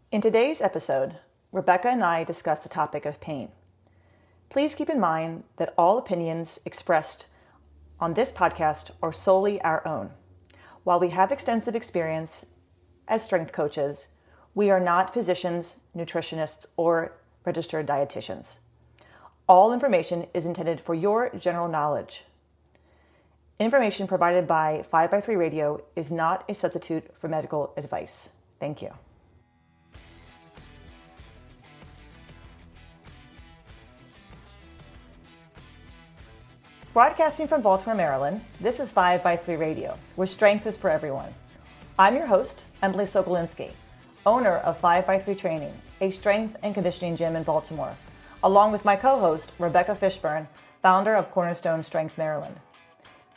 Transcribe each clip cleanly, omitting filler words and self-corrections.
In today's episode, Rebecca and I discuss the topic of pain. Please keep in mind that all opinions expressed on this podcast are solely our own. While we have extensive experience as strength coaches, we are not physicians, nutritionists, or registered dietitians. All information is intended for your general knowledge. Information provided by 5x3 Radio is not a substitute for medical advice. Thank you. Broadcasting from Baltimore, Maryland, this is 5x3 Radio, where strength is for everyone. I'm your host, Emily Sokolinski, owner of 5x3 Training, a strength and conditioning gym in Baltimore, along with my co-host, Rebecca Fishburne, founder of Cornerstone Strength Maryland.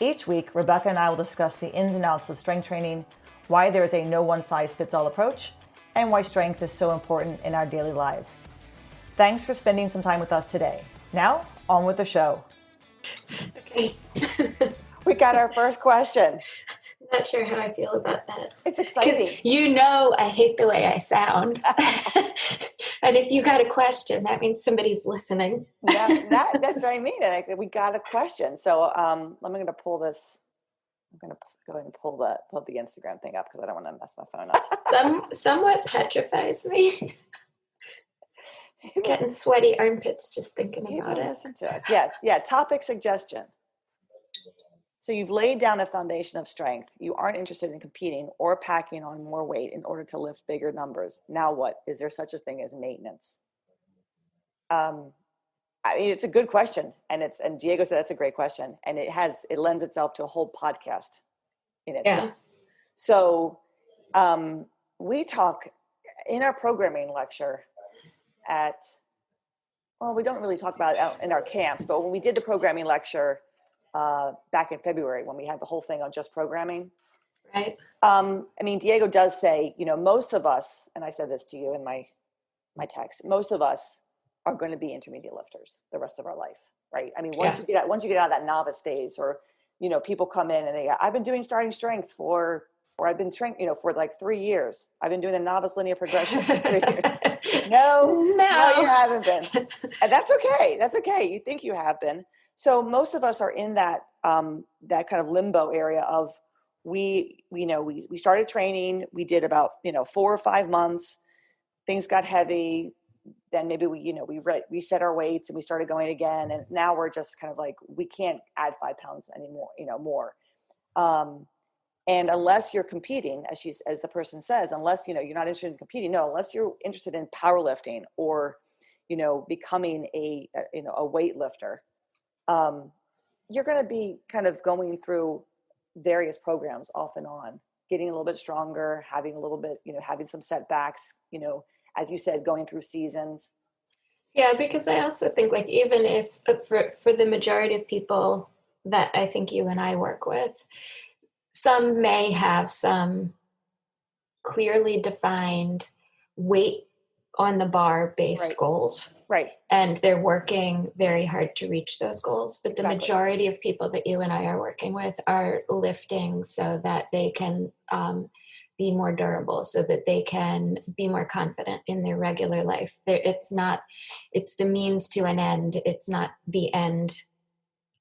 Each week, Rebecca and I will discuss the ins and outs of strength training, why there is a no one-size-fits-all approach, and why strength is so important in our daily lives. Thanks for spending some time with us today. Now, on with the show. Okay. We got our first question. Not sure how I feel about that. It's exciting. You know I hate the way I sound. And if you got a question, that means somebody's listening. That's what I mean. We got a question. So I'm going to pull this. I'm going to go ahead and pull the Instagram thing up because I don't want to mess my phone up. Somewhat petrifies me. Getting sweaty armpits just thinking about it. Listen to us. Yeah. Topic suggestion. So you've laid down a foundation of strength. You aren't interested in competing or packing on more weight in order to lift bigger numbers. Now what? Is there such a thing as maintenance? I mean, it's a good question, and Diego said that's a great question, and it lends itself to a whole podcast in itself. Yeah. So we talk in our programming lecture we don't really talk about it out in our camps, but when we did the programming lecture back in February, when we had the whole thing on just programming. Right. I mean, Diego does say, most of us, and I said this to you in my text, most of us are going to be intermediate lifters the rest of our life, right? I mean, once you get out of that novice phase, or, people come in and I've been doing starting strength or I've been training, for like 3 years. I've been doing the novice linear progression for 3 years. No, you haven't been. And that's okay. That's okay. You think you have been. So most of us are in that that kind of limbo area of we started training. We did about 4 or 5 months. Things got heavy. Then maybe we set our weights and we started going again. And now we're just kind of like, we can't add 5 pounds anymore, more. And unless you're competing, as the person says, unless, you're not interested in competing, unless you're interested in powerlifting or, becoming a weightlifter, you're going to be kind of going through various programs off and on, getting a little bit stronger, having a little bit, having some setbacks, as you said, going through seasons. Yeah, because I also think like, even if for the majority of people that I think you and I work with, some may have some clearly defined weight on the bar based goals. Right. And they're working very hard to reach those goals. But the majority of people that you and I are working with are lifting so that they can be more durable, so that they can be more confident in their regular life. It's the means to an end. It's not the end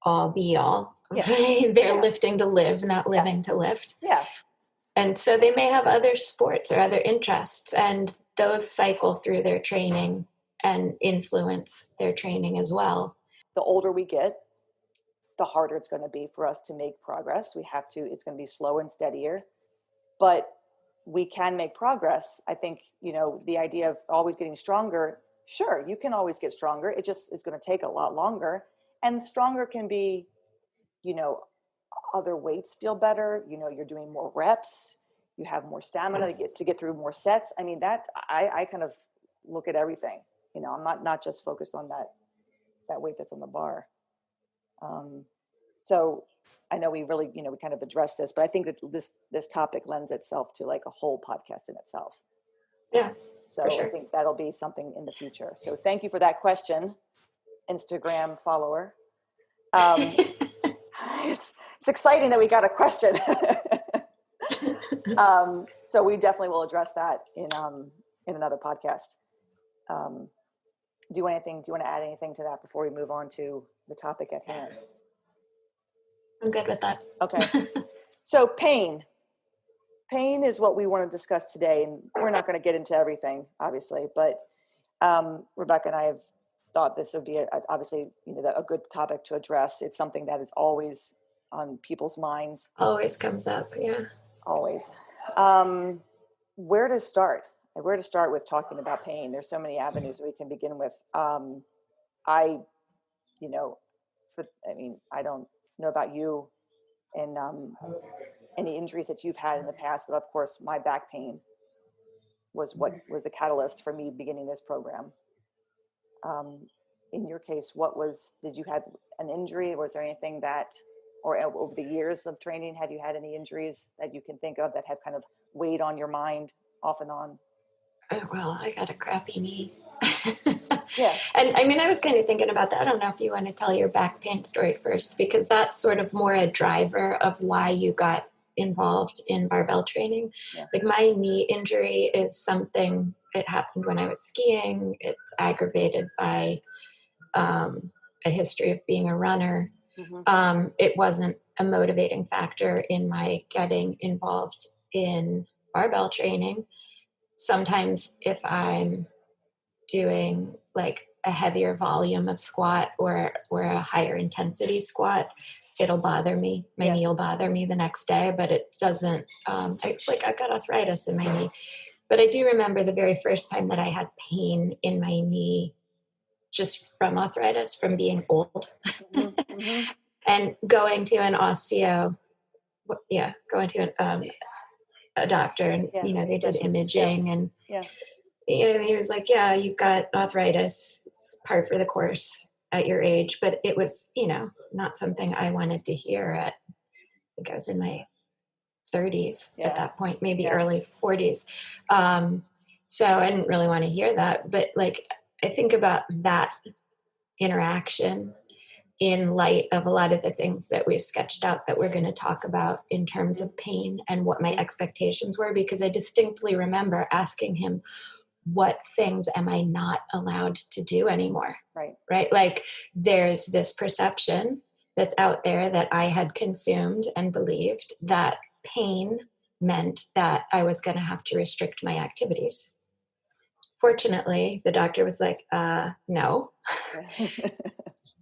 all be all. Yeah. They're lifting to live, not living to lift. Yeah. And so they may have other sports or other interests, and those cycle through their training and influence their training as well. The older we get, the harder it's going to be for us to make progress. It's going to be slower and steadier, but we can make progress. I think, the idea of always getting stronger, sure, you can always get stronger. It's going to take a lot longer, and stronger can be, other weights feel better. You're doing more reps. You have more stamina to get through more sets. I mean, that I kind of look at everything. I'm not just focused on that weight that's on the bar. So I know we really, we kind of addressed this, but I think that this topic lends itself to like a whole podcast in itself. Yeah. So sure. I think that'll be something in the future. So thank you for that question, Instagram follower. It's exciting that we got a question. So we definitely will address that in in another podcast. Do you want to add anything to that before we move on to the topic at hand? I'm good with that. Okay. So pain is what we want to discuss today. And we're not going to get into everything, obviously, but Rebecca and I have thought this would be obviously, a good topic to address. It's something that is always on people's minds. Always comes up. Yeah. Always. Where to start with talking about pain? There's so many avenues we can begin with. I don't know about you and any injuries that you've had in the past, but of course my back pain was what was the catalyst for me beginning this program. In your case, did you have an injury? Was there anything or over the years of training, have you had any injuries that you can think of that have kind of weighed on your mind off and on? Oh, well, I got a crappy knee. Yeah. And I mean, I was kind of thinking about that. I don't know if you want to tell your back pain story first, because that's sort of more a driver of why you got involved in barbell training. Yeah. Like my knee injury is something, it happened when I was skiing. It's aggravated by a history of being a runner. Mm-hmm. It wasn't a motivating factor in my getting involved in barbell training. Sometimes if I'm doing like a heavier volume of squat or a higher intensity squat, it'll bother me. My knee will bother me the next day, but it doesn't, it's like I've got arthritis in my knee. But I do remember the very first time that I had pain in my knee just from arthritis, from being old. Mm-hmm. And going to an a doctor, and they did imaging, and he was like, yeah, you've got arthritis, it's par for the course at your age. But it was not something I wanted to hear I think I was in my 30s at that point, maybe early 40s. So I didn't really want to hear that, but like I think about that interaction in light of a lot of the things that we've sketched out that we're going to talk about in terms of pain and what my expectations were, because I distinctly remember asking him, what things am I not allowed to do anymore? Right? Like there's this perception that's out there that I had consumed and believed that pain meant that I was going to have to restrict my activities. Fortunately, the doctor was like, no.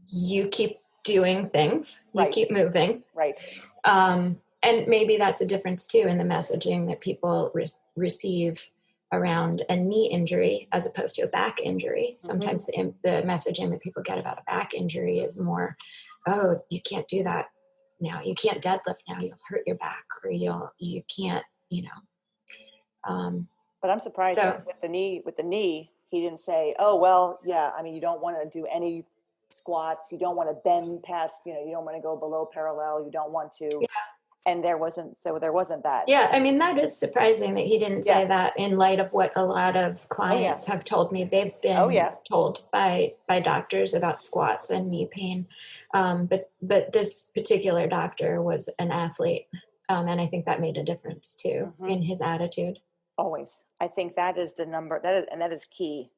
You keep doing things, you keep moving. Right. And maybe that's a difference too in the messaging that people receive around a knee injury as opposed to a back injury. Sometimes the messaging that people get about a back injury is more, oh, you can't do that now. You can't deadlift now. You'll hurt your back, or you can't, But I'm surprised that with the knee, he didn't say, oh, well, yeah, I mean, you don't want to do any squats. You don't want to bend past, you don't want to go below parallel. You don't want to. Yeah. And there wasn't that. Yeah. I mean, that is surprising that he didn't say that, in light of what a lot of clients have told me. They've been told by doctors about squats and knee pain. But this particular doctor was an athlete. And I think that made a difference too in his attitude. Always. I think that is the number that is key.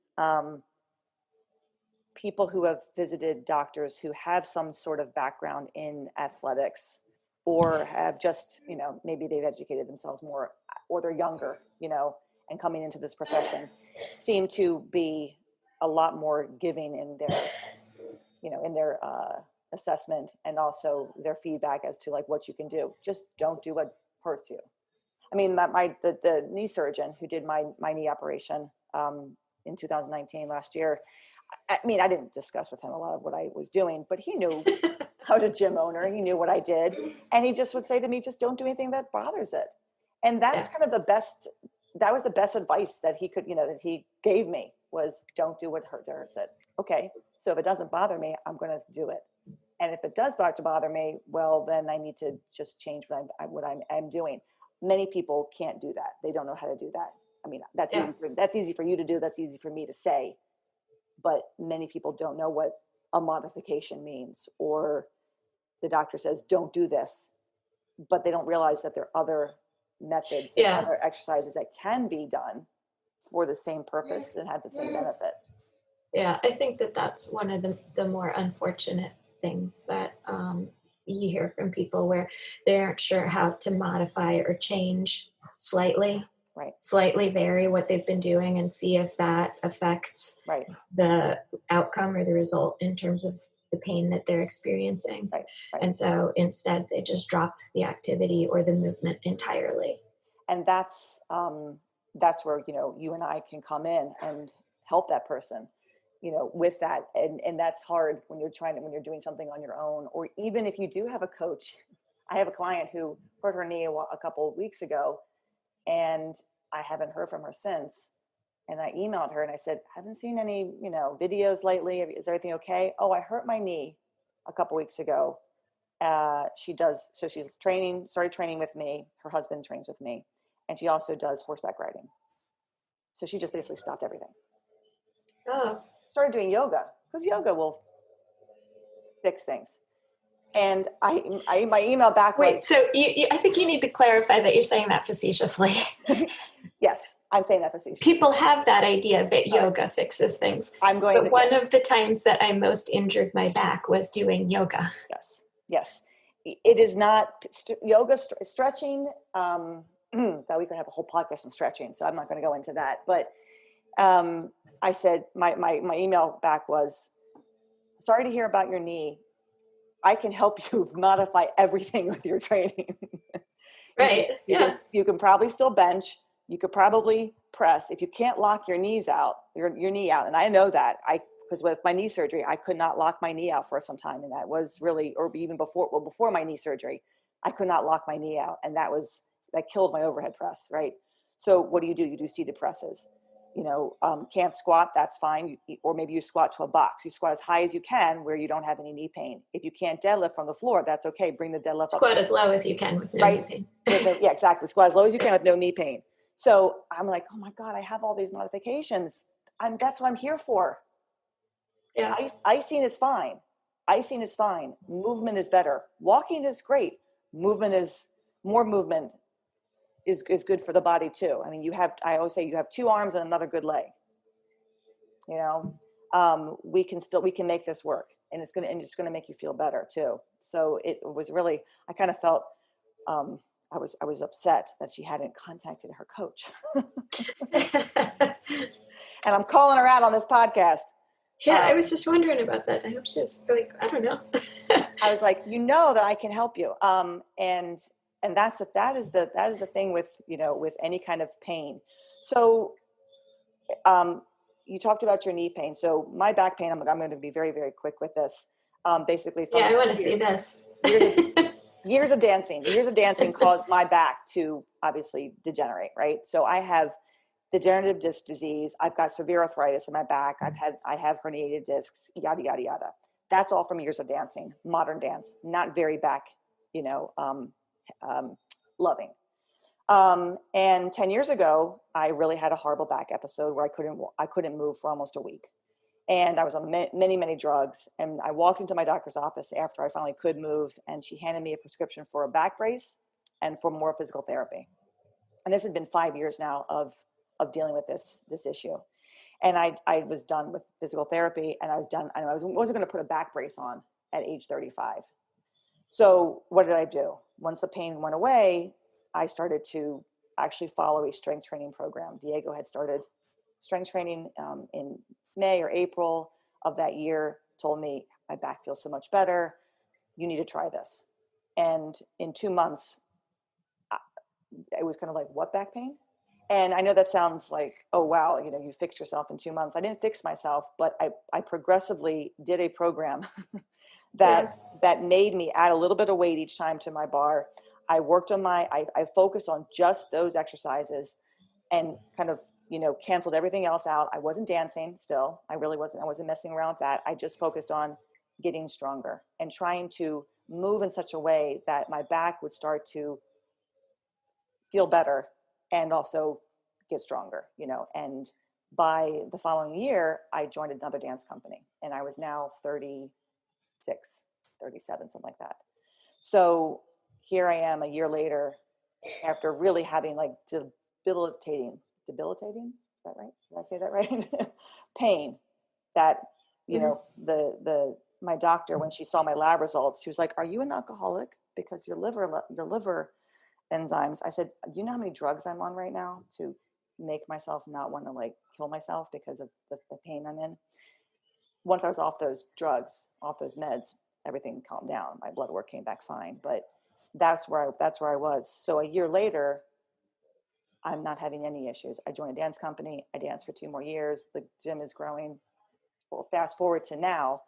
People who have visited doctors who have some sort of background in athletics, or have just, maybe they've educated themselves more, or they're younger, and coming into this profession, seem to be a lot more giving in their, assessment, and also their feedback as to like what you can do. Just don't do what hurts you. I mean, the knee surgeon who did my knee operation in 2019 last year, I mean, I didn't discuss with him a lot of what I was doing, but he knew. I was a gym owner. He knew what I did. And he just would say to me, just don't do anything that bothers it. And that's kind of that was the best advice that he could, that he gave me, was don't do what hurts it. Okay. So if it doesn't bother me, I'm going to do it. And if it does start to bother me, well, then I need to just change what I'm doing. Many people can't do that. They don't know how to do that. I mean, that's easy for you to do. That's easy for me to say. But many people don't know what a modification means, or the doctor says, don't do this, but they don't realize that there are other methods and other exercises that can be done for the same purpose and had the same benefit. Yeah, I think that that's one of the more unfortunate things that you hear from people where they aren't sure how to modify or change slightly, Right. slightly vary what they've been doing and see if that affects Right. the outcome or the result in terms of the pain that they're experiencing. Right. Right. And so instead they just drop the activity or the movement entirely. And that's where, you know, you and I can come in and help that person, you know, with that. And that's hard when when you're doing something on your own, or even if you do have a coach. I have a client who hurt her knee a couple of weeks ago, and I haven't heard from her since. And I emailed her and I said, haven't seen any, you know, videos lately. Is everything okay? Oh, I hurt my knee a couple weeks ago. She's started training with me. Her husband trains with me. And she also does horseback riding. So she just basically stopped everything. Oh. Started doing yoga, because yoga will fix things. And my email back was... Wait, so I think you need to clarify that you're saying that facetiously. Yes, I'm saying that facetiously. People have that idea that yoga fixes things. But one of the times that I most injured my back was doing yoga. Yes, yes. It is not yoga, stretching. That we could have a whole podcast on stretching, so I'm not going to go into that. But I said, my email back was, sorry to hear about your knee. I can help you modify everything with your training. Right. You can probably still bench. You could probably press. If you can't lock your knee out, and I know that because with my knee surgery, I could not lock my knee out for some time. And that was really, or even before my knee surgery, I could not lock my knee out. And that killed my overhead press. Right. So what do? You do seated presses. You know, can't squat, that's fine. Or maybe you squat to a box. You squat as high as you can where you don't have any knee pain. If you can't deadlift from the floor, that's okay. Bring the deadlift up. Squat as low as you can with no knee pain. Yeah, exactly. Squat as low as you can with no knee pain. So I'm like, oh my God, I have all these modifications. That's what I'm here for. Yeah. Icing is fine. Icing is fine. Movement is better. Walking is great. More movement is good for the body too. I mean, I always say you have two arms and another good leg. You know, we can make this work, and it's going to make you feel better too. So it was really, I kind of felt, I was upset that she hadn't contacted her coach. And I'm calling her out on this podcast. Yeah, I was just wondering about that. I hope she's like, I don't know. I was like, you know that I can help you. And that is the thing with, you know, with any kind of pain. So you talked about your knee pain. So my back pain, I'm going to be very, very quick with this. Basically, I want to see this. Years of dancing caused my back to obviously degenerate, right? So I have degenerative disc disease. I've got severe arthritis in my back. I have herniated discs, yada, yada, yada. That's all from years of dancing, modern dance, not very back, you know, loving. And 10 years ago, I really had a horrible back episode where I couldn't move for almost a week. And I was on many, many drugs. And I walked into my doctor's office after I finally could move, and she handed me a prescription for a back brace and for more physical therapy. And this had been 5 years now of dealing with this issue. And I was done with physical therapy, and I wasn't going to put a back brace on at age 35. So what did I do? Once the pain went away, I started to actually follow a strength training program. Diego had started strength training in May or April of that year, told me my back feels so much better. You need to try this. And in 2 months, it was kind of like, what back pain? And I know that sounds like, oh, wow, you know, you fix yourself in 2 months. I didn't fix myself, but I progressively did a program that made me add a little bit of weight each time to my bar. I worked on I focused on just those exercises and kind of, you know, canceled everything else out. I wasn't dancing still. I wasn't messing around with that. I just focused on getting stronger and trying to move in such a way that my back would start to feel better and also get stronger, you know. And by the following year, I joined another dance company, and I was now 36, 37, something like that. So here I am a year later, after really having like debilitating that right? Did I say that right? Pain that, you know, my doctor, when she saw my lab results, she was like, "Are you an alcoholic? Because your liver enzymes." I said, "Do you know how many drugs I'm on right now to make myself not want to like kill myself because of the pain I'm in?" Once I was off those drugs, off those meds, everything calmed down. My blood work came back fine, but that's where I was. So a year later, I'm not having any issues. I joined a dance company. I danced for 2 more years. The gym is growing. Well, fast forward to now.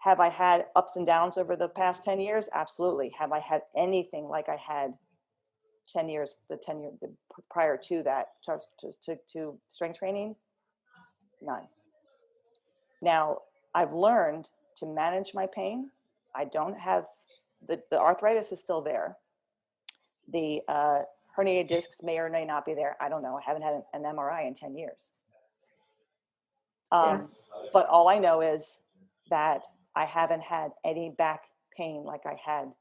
Have I had ups and downs over the past 10 years? Absolutely. Have I had anything like I had 10 years, prior to that, to strength training? None. Now, I've learned to manage my pain. I don't have, the arthritis is still there. The herniated discs may or may not be there. I don't know. I haven't had an MRI in 10 years. But all I know is that I haven't had any back pain like I had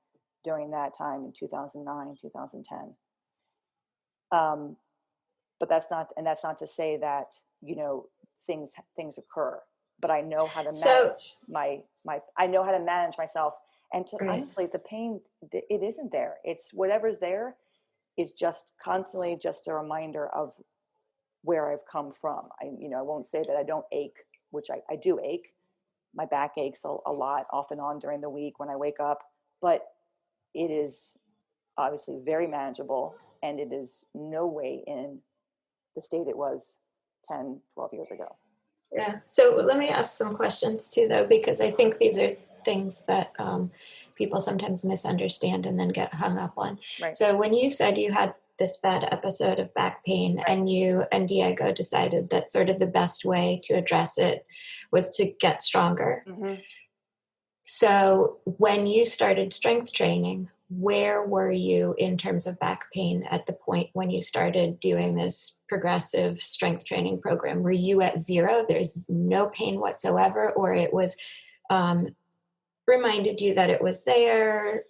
during that time in 2009, 2010. But that's not to say that, you know, things occur, but I know how to manage I know how to manage myself. And honestly, the pain, it isn't there. It's whatever's there is just constantly just a reminder of where I've come from. I won't say that I don't ache, which I do ache. My back aches a lot off and on during the week when I wake up, but it is obviously very manageable, and it is no way in the state it was 10, 12 years ago. Yeah. So let me ask some questions too, though, because I think these are things that people sometimes misunderstand and then get hung up on. Right. So when you said you had this bad episode of back pain, right, and you and Diego decided that sort of the best way to address it was to get stronger. Mm-hmm. So when you started strength training, where were you in terms of back pain at the point when you started doing this progressive strength training program? Were you at zero? There's no pain whatsoever, or it was reminded you that it was there,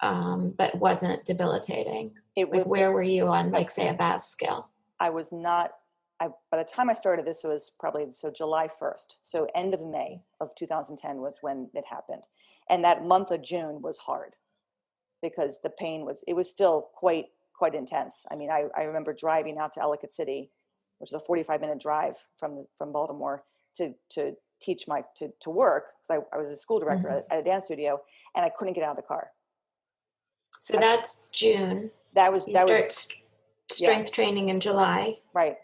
but wasn't debilitating? Where were you on, like, say, a VAS scale? I was not. By the time I started this, it was probably July 1st. So end of May of 2010 was when it happened. And that month of June was hard because the pain was still quite intense. I mean, I remember driving out to Ellicott City, which is a 45-minute drive from Baltimore, to teach to work, because I was a school director, mm-hmm, at a dance studio, and I couldn't get out of the car. So that's June. Strength training in July. Right.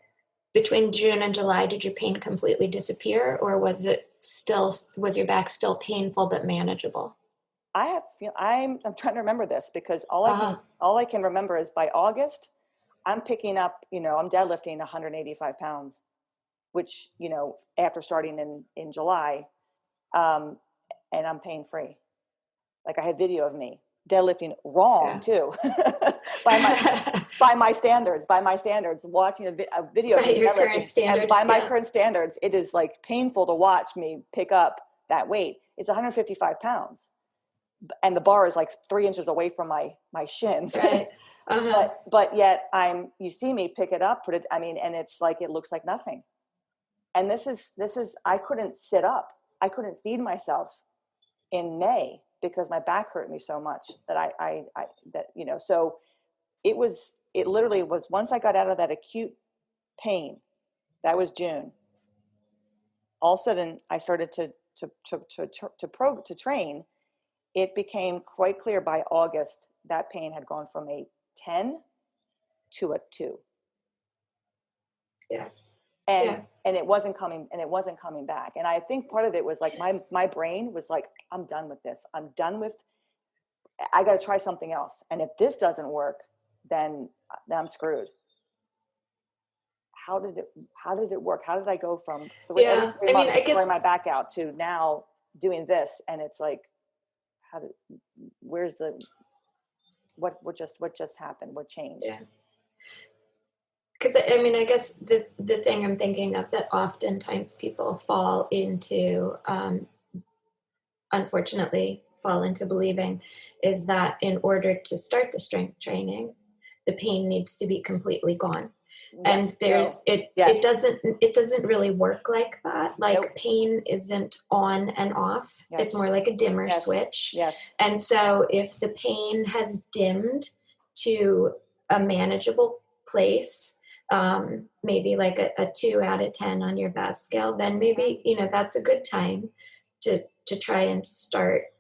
Between June and July, did your pain completely disappear, or was your back still painful but manageable? I'm trying to remember this, because all I can remember is by August, I'm picking up, I'm deadlifting 185 pounds, which, after starting in July, and I'm pain free. Like, I have video of me deadlifting wrong, too. by my standards, watching a video of your current standard, and by my current standards, it is like painful to watch me pick up that weight. It's 155 pounds, and the bar is like 3 inches away from my shins. Right. Uh-huh. but yet you see me pick it up, put it. I mean, and it's like, it looks like nothing. And this is I couldn't sit up. I couldn't feed myself in May because my back hurt me so much that so it literally was, once I got out of that acute pain, that was June. All of a sudden I started to train. It became quite clear by August that pain had gone from a 10 to a 2. Yeah. And it wasn't coming back. And I think part of it was like my brain was like, I'm done with this. I got to try something else. And if this doesn't work, then I'm screwed. How did it work? How did I go from 3 months throwing my back out to now doing this? And it's like, what just happened? What changed? Yeah. Because I guess the thing I'm thinking of that oftentimes people unfortunately fall into believing, is that in order to start the strength training, the pain needs to be completely gone. And Yes. there's No. it Yes. it doesn't really work like that. Nope. Like pain isn't on and off. It's Yes. more like a dimmer Yes. switch. Yes. And so if the pain has dimmed to a manageable place, maybe like a 2 out of 10 on your VAS scale, then maybe, that's a good time to try and start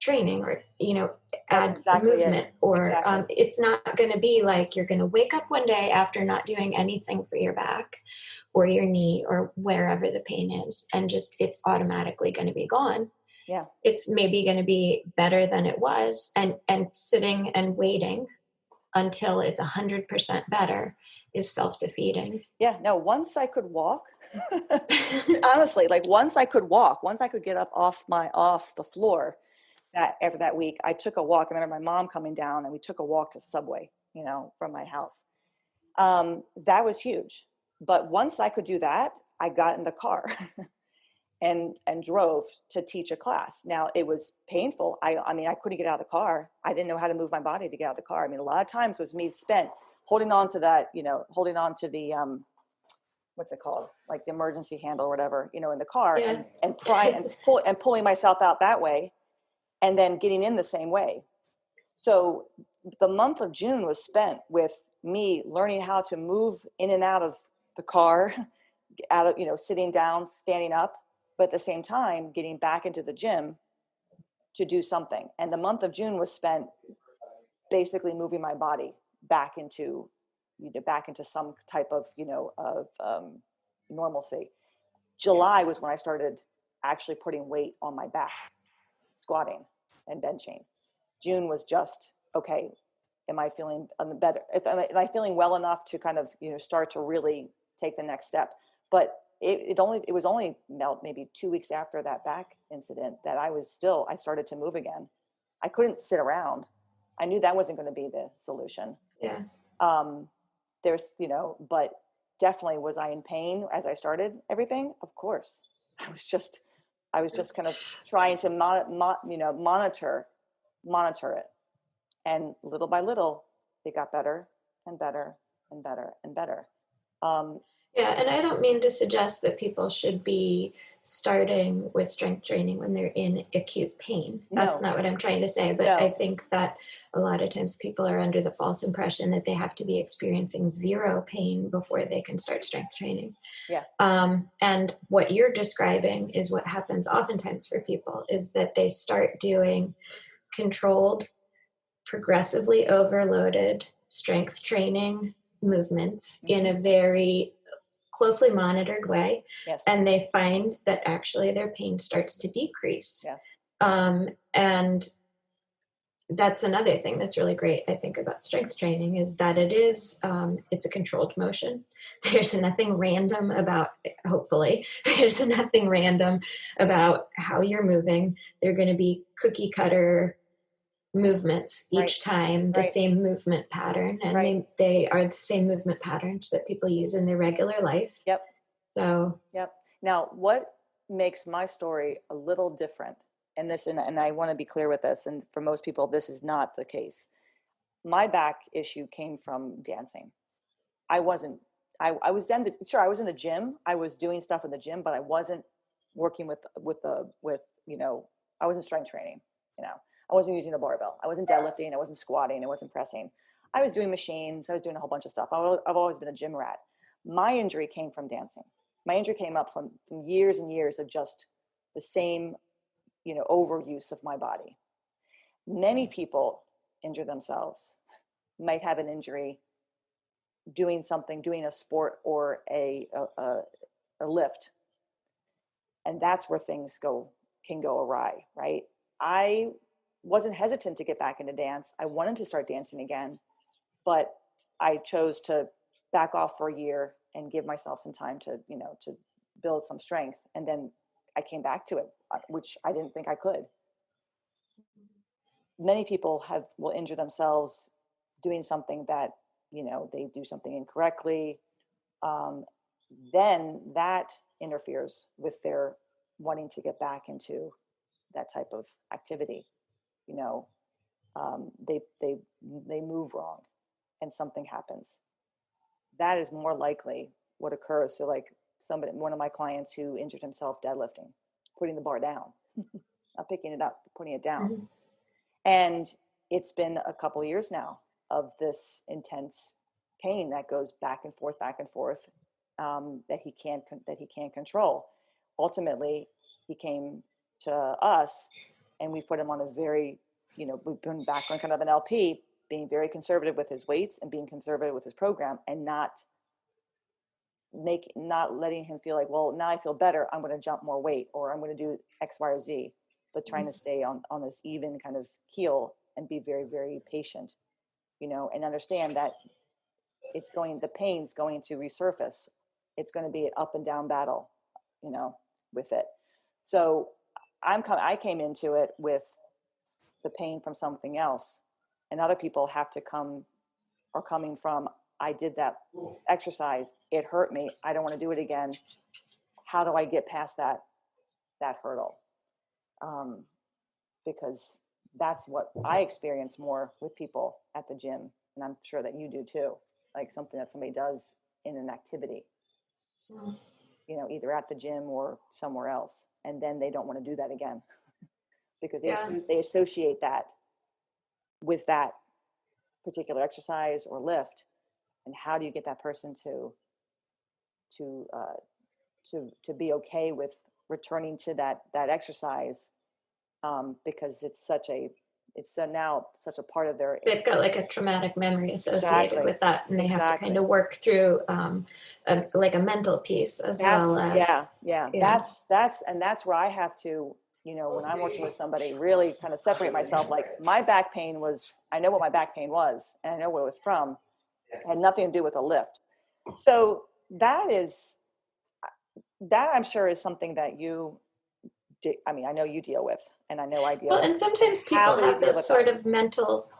training, or That's add exactly it. movement, or Exactly. it's not going to be like you're going to wake up one day after not doing anything for your back or your knee or wherever the pain is, and just it's automatically going to be gone. Yeah. It's maybe going to be better than it was, and sitting and waiting until it's 100% better is self-defeating. Yeah. No, once I could walk, honestly, like once I could walk, once I could get up off the floor, that after that week, I took a walk. I remember my mom coming down and we took a walk to Subway, from my house. That was huge. But once I could do that, I got in the car and drove to teach a class. Now it was painful. I mean, I couldn't get out of the car. I didn't know how to move my body to get out of the car. I mean, a lot of times was me spent holding on to that, holding on to the, what's it called? Like the emergency handle or whatever, in the car, Yeah. and pulling myself out that way, and then getting in the same way. So the month of June was spent with me learning how to move in and out of the car, out of, sitting down, standing up, but at the same time, getting back into the gym to do something. And the month of June was spent basically moving my body back into, some type of, normalcy. July was when I started actually putting weight on my back, squatting and benching. June was just, okay, am I feeling better? Am I feeling well enough to kind of, start to really take the next step? But it was only maybe 2 weeks after that back incident that I started to move again. I couldn't sit around. I knew that wasn't going to be the solution. Yeah. But definitely, was I in pain as I started everything? Of course. I was just kind of trying to monitor it. And little by little, it got better and better and better and better. Yeah, and I don't mean to suggest that people should be starting with strength training when they're in acute pain. That's No. not what I'm trying to say, but No. I think that a lot of times people are under the false impression that they have to be experiencing zero pain before they can start strength training. Yeah. And what you're describing is what happens oftentimes for people, is that they start doing controlled, progressively overloaded strength training movements in a very closely monitored way. Yes. And they find that actually their pain starts to decrease. Yes. And that's another thing that's really great, I think, about strength training, is that it's a controlled motion. There's nothing random about, hopefully, there's nothing random about how you're moving. They're going to be cookie cutter movements each time, the same movement pattern, and they are the same movement patterns that people use in their regular life. Yep. So Now, what makes my story a little different, and I want to be clear with this, and for most people this is not the case. My back issue came from dancing. I was in the gym. I was doing stuff in the gym, but I wasn't working I wasn't strength training, I wasn't using a barbell. I wasn't deadlifting. I wasn't squatting. I wasn't pressing. I was doing machines. I was doing a whole bunch of stuff. I've always been a gym rat. My injury came from dancing. My injury came up from years and years of just the same, overuse of my body. Many people injure themselves, might have an injury doing a sport or a lift. And that's where things can go awry, right? I wasn't hesitant to get back into dance. I wanted to start dancing again, but I chose to back off for a year and give myself some time to build some strength. And then I came back to it, which I didn't think I could. Many people will injure themselves doing something that, they do something incorrectly. Then that interferes with their wanting to get back into that type of activity. They move wrong and something happens. that is more likely what occurs. So like one of my clients who injured himself deadlifting, putting the bar down, not picking it up, putting it down. Mm-hmm. And it's been a couple of years now of this intense pain that goes back and forth, that he can't control. Ultimately, he came to us, and we put him on a very, we've been back on kind of an LP, being very conservative with his weights and being conservative with his program, and not letting him feel like, well, now I feel better, I'm going to jump more weight, or I'm going to do X, Y, or Z, but trying to stay on this even kind of keel and be very, very patient, and understand that the pain's going to resurface. It's going to be an up and down battle, with it. So I came into it with the pain from something else, and other people are coming from, I did that exercise, it hurt me, I don't want to do it again. How do I get past that hurdle? Because that's what I experience more with people at the gym, and I'm sure that you do too. Like something that somebody does in an activity, either at the gym or somewhere else, and then they don't want to do that again because they associate that with that particular exercise or lift. And how do you get that person to be okay with returning to that exercise, because it's now such a part of their, they've got like a traumatic memory associated with that, and they have to kind of work through like a mental piece as well as that's where I have to, when I'm working with somebody, really kind of separate myself. Like my back pain I know what my back pain was, and I know where it was from. It had nothing to do with a lift. So that I'm sure is something that you I know you deal with, and I know I deal with. Well, and sometimes people have this sort of mental,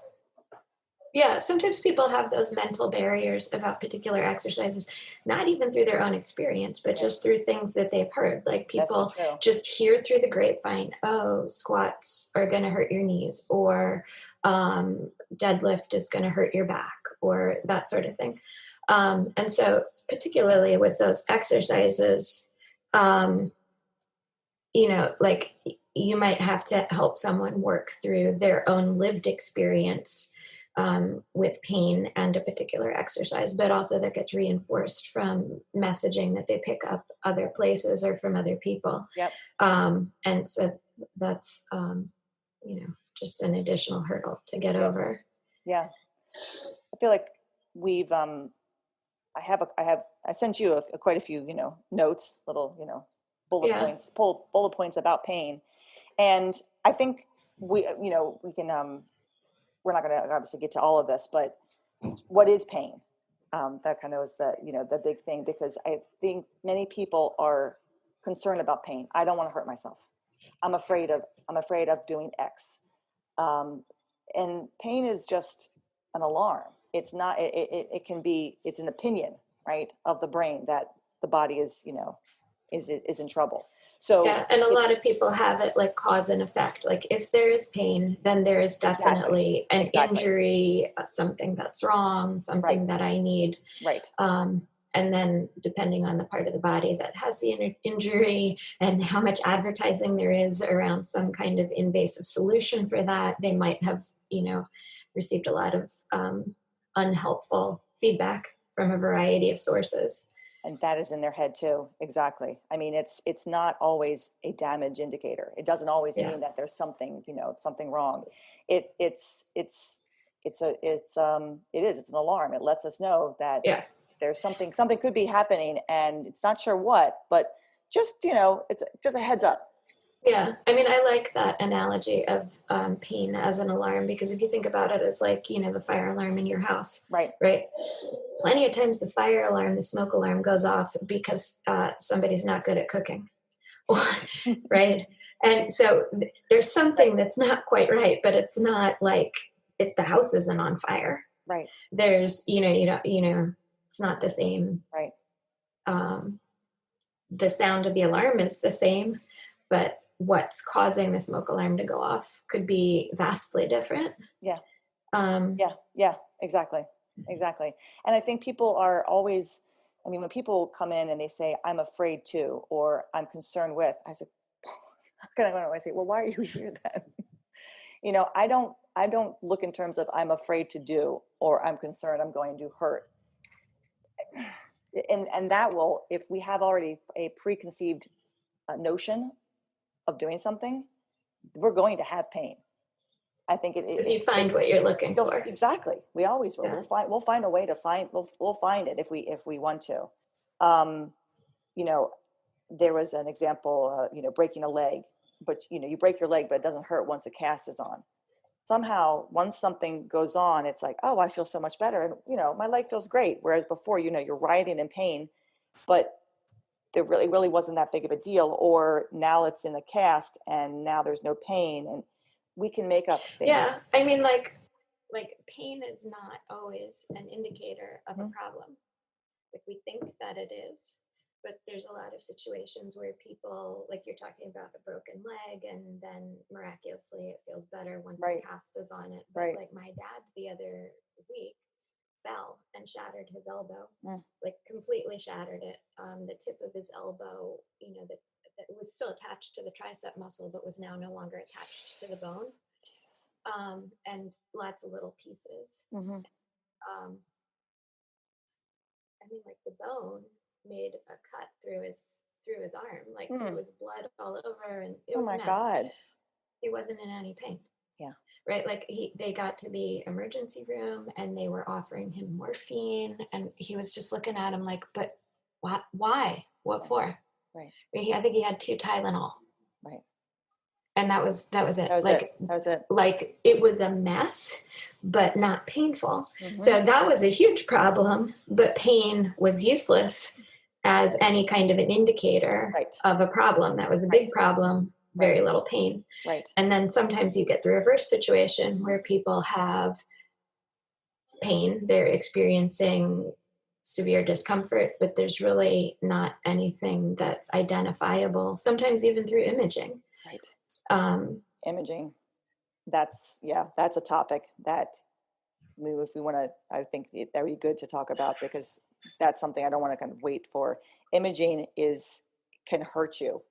sometimes people have those mental barriers about particular exercises, not even through their own experience, but just through things that they've heard. Like people just hear through the grapevine, oh, squats are going to hurt your knees, or deadlift is going to hurt your back, or that sort of thing. And so particularly with those exercises, like you might have to help someone work through their own lived experience with pain and a particular exercise, but also that gets reinforced from messaging that they pick up other places or from other people. Yep. And so that's, just an additional hurdle to get over. Yeah. I feel like we've, I sent you quite a few, notes, little, bullet points about pain. And I think we can, we're not going to obviously get to all of this, but what is pain? That kind of is the big thing, because I think many people are concerned about pain. I don't want to hurt myself. I'm afraid of doing X. And pain is just an alarm. It's not, it can be, it's an opinion, right, of the brain that the body is in trouble. So and a lot of people have it like cause and effect. Like if there is pain, then there is definitely an injury, something that's wrong, something that I need. Right. And then depending on the part of the body that has the injury and how much advertising there is around some kind of invasive solution for that, they might have, received a lot of unhelpful feedback from a variety of sources. And that is in their head too. Exactly. I mean, it's not always a damage indicator. It doesn't always mean that there's something, something wrong. It's an alarm. It lets us know that there's something could be happening, and it's not sure what, but just, it's just a heads up. Yeah. I mean, I like that analogy of pain as an alarm, because if you think about it as like, the fire alarm in your house, right? Plenty of times the fire alarm, the smoke alarm goes off because somebody's not good at cooking, right? And so there's something that's not quite right, but it's not like the house isn't on fire. Right. There's, it's not the same. Right. The sound of the alarm is the same, but what's causing the smoke alarm to go off could be vastly different. Yeah. Yeah, exactly. Exactly. And I think people are always, I mean, when people come in and they say, I'm afraid to, or I'm concerned with, I said, how can I say, well, why are you here then? You know, I don't look in terms of I'm afraid to do, or I'm concerned I'm going to hurt. And that will, if we have already a preconceived notion of doing something, we're going to have pain. I think because you find what you're looking for. Exactly. We always will. Yeah. We'll find a way to find. We'll find it if we want to. You know, there was an example. You know, breaking a leg, but you know, you break your leg, but it doesn't hurt once a cast is on. Somehow, once something goes on, it's like, oh, I feel so much better, and you know, my leg feels great. Whereas before, you know, you're writhing in pain, but there really wasn't that big of a deal. Or now it's in the cast, and now there's no pain, and we can make up things. Yeah, I mean, like pain is not always an indicator of a problem. Like we think that it is, but there's a lot of situations where people, like you're talking about a broken leg, and then miraculously it feels better once the cast is on it. But like my dad the other week fell and shattered his elbow, like completely shattered it. The tip of his elbow, you know, that was still attached to the tricep muscle, but was now no longer attached to the bone. Jesus. And lots of little pieces. Mm-hmm. I mean, like the bone made a cut through his arm. Like there was blood all over, and it was a mess. God. He wasn't in any pain. Yeah. Right. Like they got to the emergency room and they were offering him morphine, and he was just looking at him like, but why? What for? Right. I think he had 2 Tylenol. Right. And that was it. That was it. Like it was a mess, but not painful. Mm-hmm. So that was a huge problem, but pain was useless as any kind of an indicator of a problem. That was a big problem, very little pain. Right. And then sometimes you get the reverse situation where people have pain, they're experiencing severe discomfort, but there's really not anything that's identifiable, sometimes even through imaging. Right. Imaging. That's a topic that if we want to, I think that would be good to talk about, because that's something I don't want to kind of wait for. Imaging can hurt you.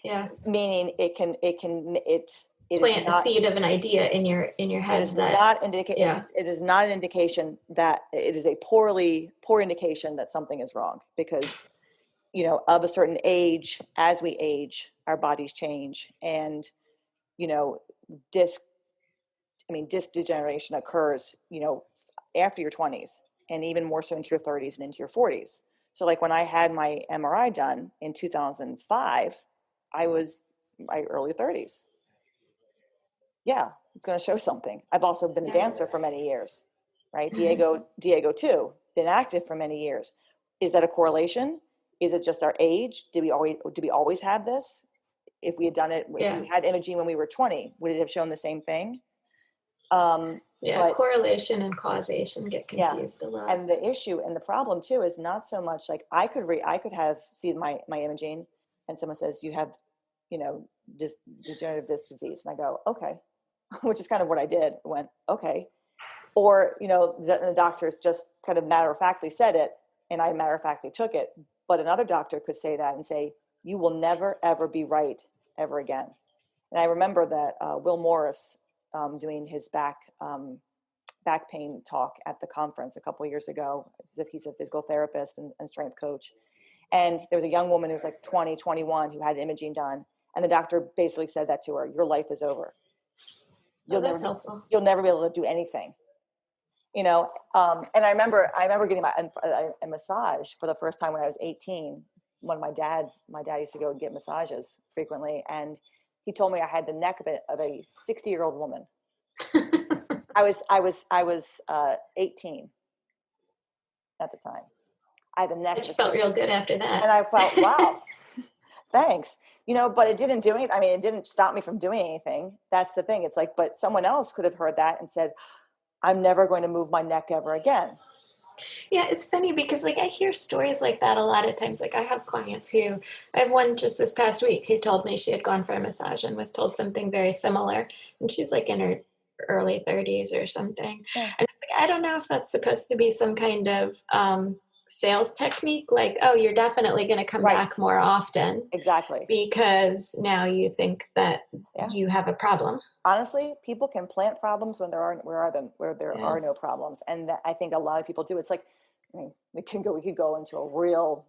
Yeah. Meaning it plant a seed of an idea in your head. It is not an indication that it is a poor indication that something is wrong, because, you know, of a certain age, as we age, our bodies change, and, you know, disc degeneration occurs, you know, after your 20s, and even more so into your 30s and into your 40s. So like when I had my MRI done in 2005, I was in my early 30s. Yeah, it's going to show something. I've also been a dancer for many years, right? Diego too, been active for many years. Is that a correlation? Is it just our age? Did we always have this? If we had done it, if we had imaging when we were 20, would it have shown the same thing? But correlation and causation get confused a lot. And the issue and the problem too is not so much like I could have seen my imaging, and someone says you have, you know, degenerative disc disease, and I go, okay, which is kind of what I did. I went, okay, or, you know, the doctors just kind of matter-of-factly said it, and I matter-of-factly took it. But another doctor could say that and say, you will never ever be right ever again. And I remember that Will Morris doing his back pain talk at the conference a couple of years ago. He's a physical therapist and strength coach. And there was a young woman who was like 20, 21 who had imaging done. And the doctor basically said that to her, your life is over. That's helpful. You'll never be able to do anything. You know, and I remember getting a massage for the first time when I was 18. My dad used to go and get massages frequently. And he told me I had the neck of a 60-year-old woman. I was 18 at the time. I had the neck. But you felt real good after that. And I felt, wow, thanks. You know, but it didn't do anything. I mean, it didn't stop me from doing anything. That's the thing. It's like, but someone else could have heard that and said, I'm never going to move my neck ever again. Yeah, it's funny because like I hear stories like that a lot of times. Like I have clients I have one just this past week who told me she had gone for a massage and was told something very similar. And she's like in her early 30s or something. Yeah. And it's I don't know if that's supposed to be some kind of sales technique, like, oh, you're definitely going to come Right. back more often Exactly. because now you think that Yeah. you have a problem. Honestly, people can plant problems when where there Yeah. are no problems, and I think a lot of people do. It's like, we could go into a real,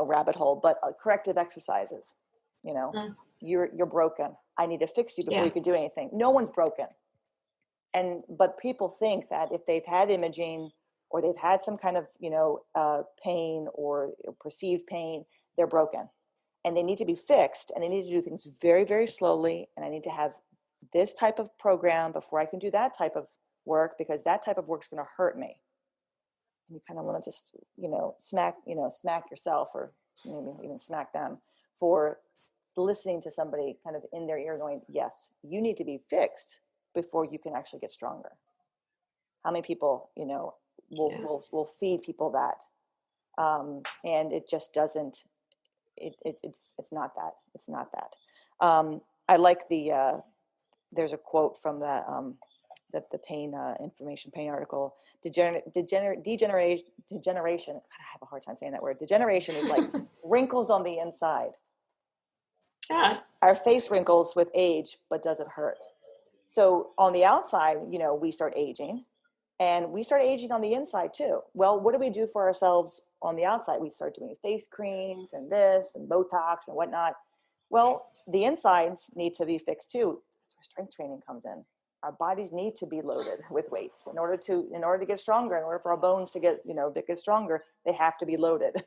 rabbit hole, but corrective exercises. You know, Mm. you're broken. I need to fix you before Yeah. you can do anything. No one's broken, but people think that if they've had imaging or they've had some kind of pain or perceived pain, they're broken, and they need to be fixed, and they need to do things very, very slowly, and I need to have this type of program before I can do that type of work, because that type of work is going to hurt me. And you kind of want to just, smack yourself, or maybe even smack them for listening to somebody kind of in their ear going, yes, you need to be fixed before you can actually get stronger. How many people, will feed people that? And it just doesn't, it's not that. It's not that. I like there's a quote from the pain information pain article. Degeneration. I have a hard time saying that word. Degeneration is like wrinkles on the inside. Yeah. Our face wrinkles with age, but does it hurt? So on the outside, we start aging, and we start aging on the inside too. Well, what do we do for ourselves on the outside? We start doing face creams and this and Botox and whatnot. Well, the insides need to be fixed too. That's where strength training comes in. Our bodies need to be loaded with weights in order to get stronger. In order for our bones to get stronger, they have to be loaded.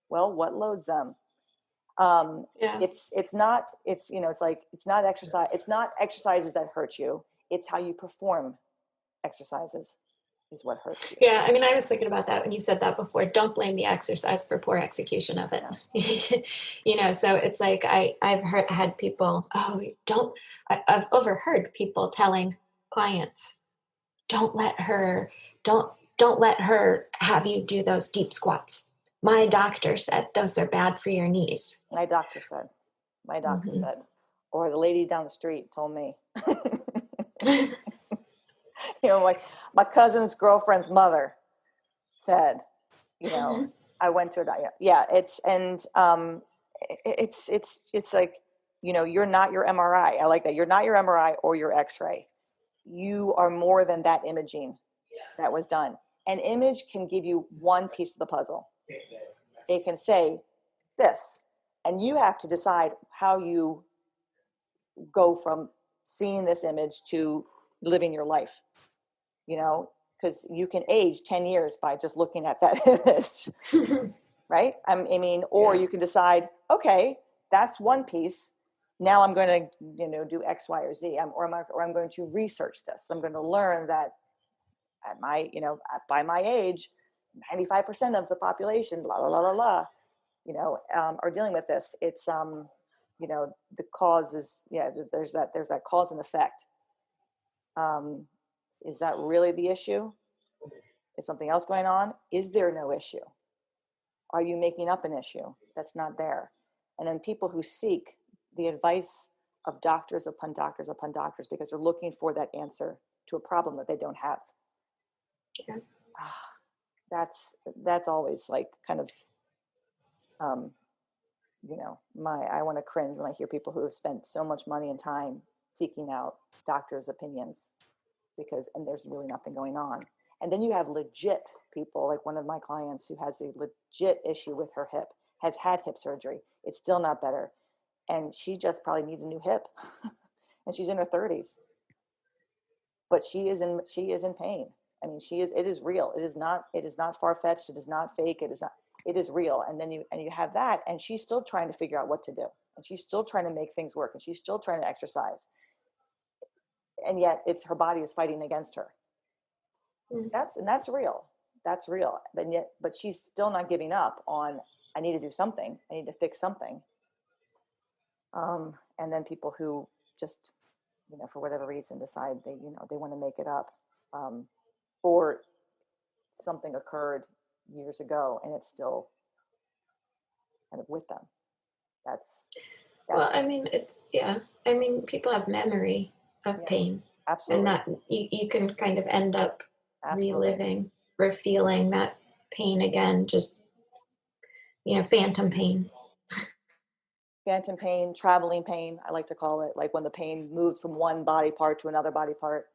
Well, what loads them? Yeah. It's not exercise. It's not exercises that hurt you. It's how you perform exercises is what hurts you. Yeah, I mean, I was thinking about that when you said that before. Don't blame the exercise for poor execution of it. Yeah. So it's like I've had people, I've overheard people telling clients, don't let her, don't don't let her have you do those deep squats. My doctor said those are bad for your knees. My doctor said. My doctor Mm-hmm. said. Or the lady down the street told me. Like my cousin's girlfriend's mother said, Mm-hmm. I went to a doctor. Yeah, it's like, you're not your MRI. I like that. You're not your MRI or your X-ray. You are more than that imaging that was done. An image can give you one piece of the puzzle. It can say this, and you have to decide how you go from seeing this image to living your life, because you can age 10 years by just looking at that image, right? Or you can decide, okay, that's one piece. Now I'm going to, do X, Y, or Z, or I'm going to research this. I'm going to learn that by my age, 95% of the population, blah, blah, blah, blah, blah, are dealing with this. It's, the cause is, there's that cause and effect. Is that really the issue? Is something else going on? Is there no issue? Are you making up an issue that's not there? And then people who seek the advice of doctors upon doctors upon doctors because they're looking for that answer to a problem that they don't have. Yeah. That's always like kind of, I want to cringe when I hear people who have spent so much money and time seeking out doctors' opinions and there's really nothing going on. And then you have legit people, like one of my clients who has a legit issue with her hip, has had hip surgery. It's still not better. And she just probably needs a new hip. And she's in her 30s. But she is in pain. It is real. It is not far-fetched. It is not fake. It is real. And then you have that, and she's still trying to figure out what to do. And she's still trying to make things work, and she's still trying to exercise. And yet her body is fighting against her. That's real. That's real. But she's still not giving up on, I need to do something. I need to fix something. And then people who just, for whatever reason decide they want to make it up, or something occurred years ago and it's still kind of with them. That's Well, people have memory of pain. absolutely. And that you can kind of end up Absolutely. reliving or feeling that pain again, just, phantom pain. Phantom pain, traveling pain, I like to call it, like when the pain moves from one body part to another body part.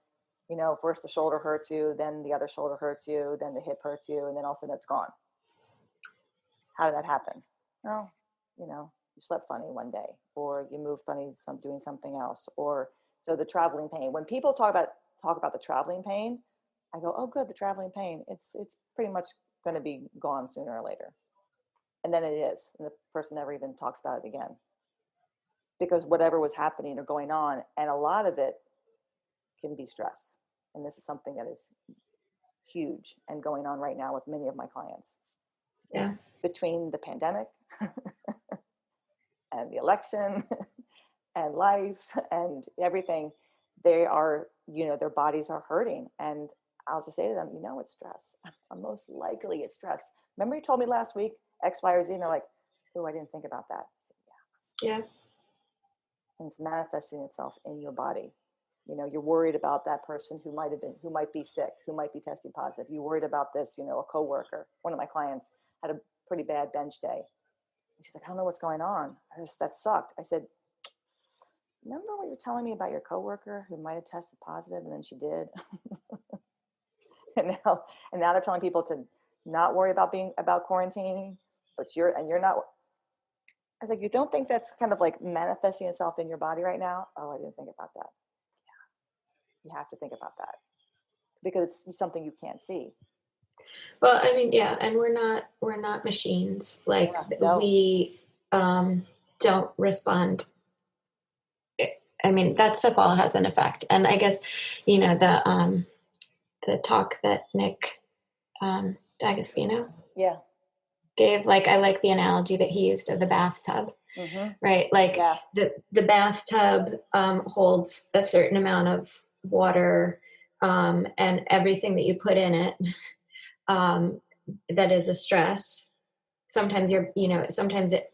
First the shoulder hurts you, then the other shoulder hurts you, then the hip hurts you, and then all of a sudden it's gone. How did that happen? Well, you slept funny one day, or you moved funny, doing something else, or so the traveling pain. When people talk about the traveling pain, I go, oh, good, the traveling pain. It's pretty much going to be gone sooner or later, and then it is, and the person never even talks about it again, because whatever was happening or going on, and a lot of it can be stress, and this is something that is huge and going on right now with many of my clients. Yeah. Between the pandemic and the election and life and everything, they are, their bodies are hurting. And I'll just say to them, it's stress. Most likely it's stress. Remember you told me last week, X, Y, or Z, and they're like, oh, I didn't think about that. Yeah. Yeah. And it's manifesting itself in your body. You're worried about that person who might be sick, who might be testing positive. You're worried about this, a coworker. One of my clients had a pretty bad bench day. And she's like, I don't know what's going on. That sucked. I said, remember what you were telling me about your coworker who might have tested positive, and then she did? and now they're telling people to not worry about quarantining, but you're not. I was like, you don't think that's kind of like manifesting itself in your body right now? Oh, I didn't think about that. Yeah, you have to think about that, because it's something you can't see. Well, I mean, yeah, and we're not machines. Like, No. we don't respond. I mean, that stuff all has an effect. And I guess, the talk that Nick D'Agostino gave, like, I like the analogy that he used of the bathtub. Mm-hmm. Right? Like, the bathtub holds a certain amount of water, and everything that you put in it, that is a stress. Sometimes sometimes it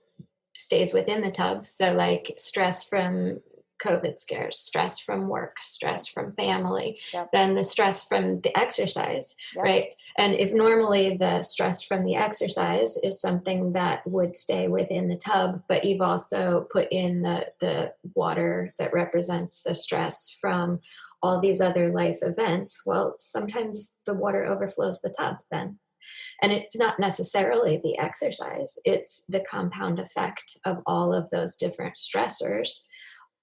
stays within the tub. So, like, stress from COVID scares, stress from work, stress from family, then the stress from the exercise, right? And if normally the stress from the exercise is something that would stay within the tub, but you've also put in the water that represents the stress from all these other life events, well, sometimes the water overflows the tub then. And it's not necessarily the exercise, it's the compound effect of all of those different stressors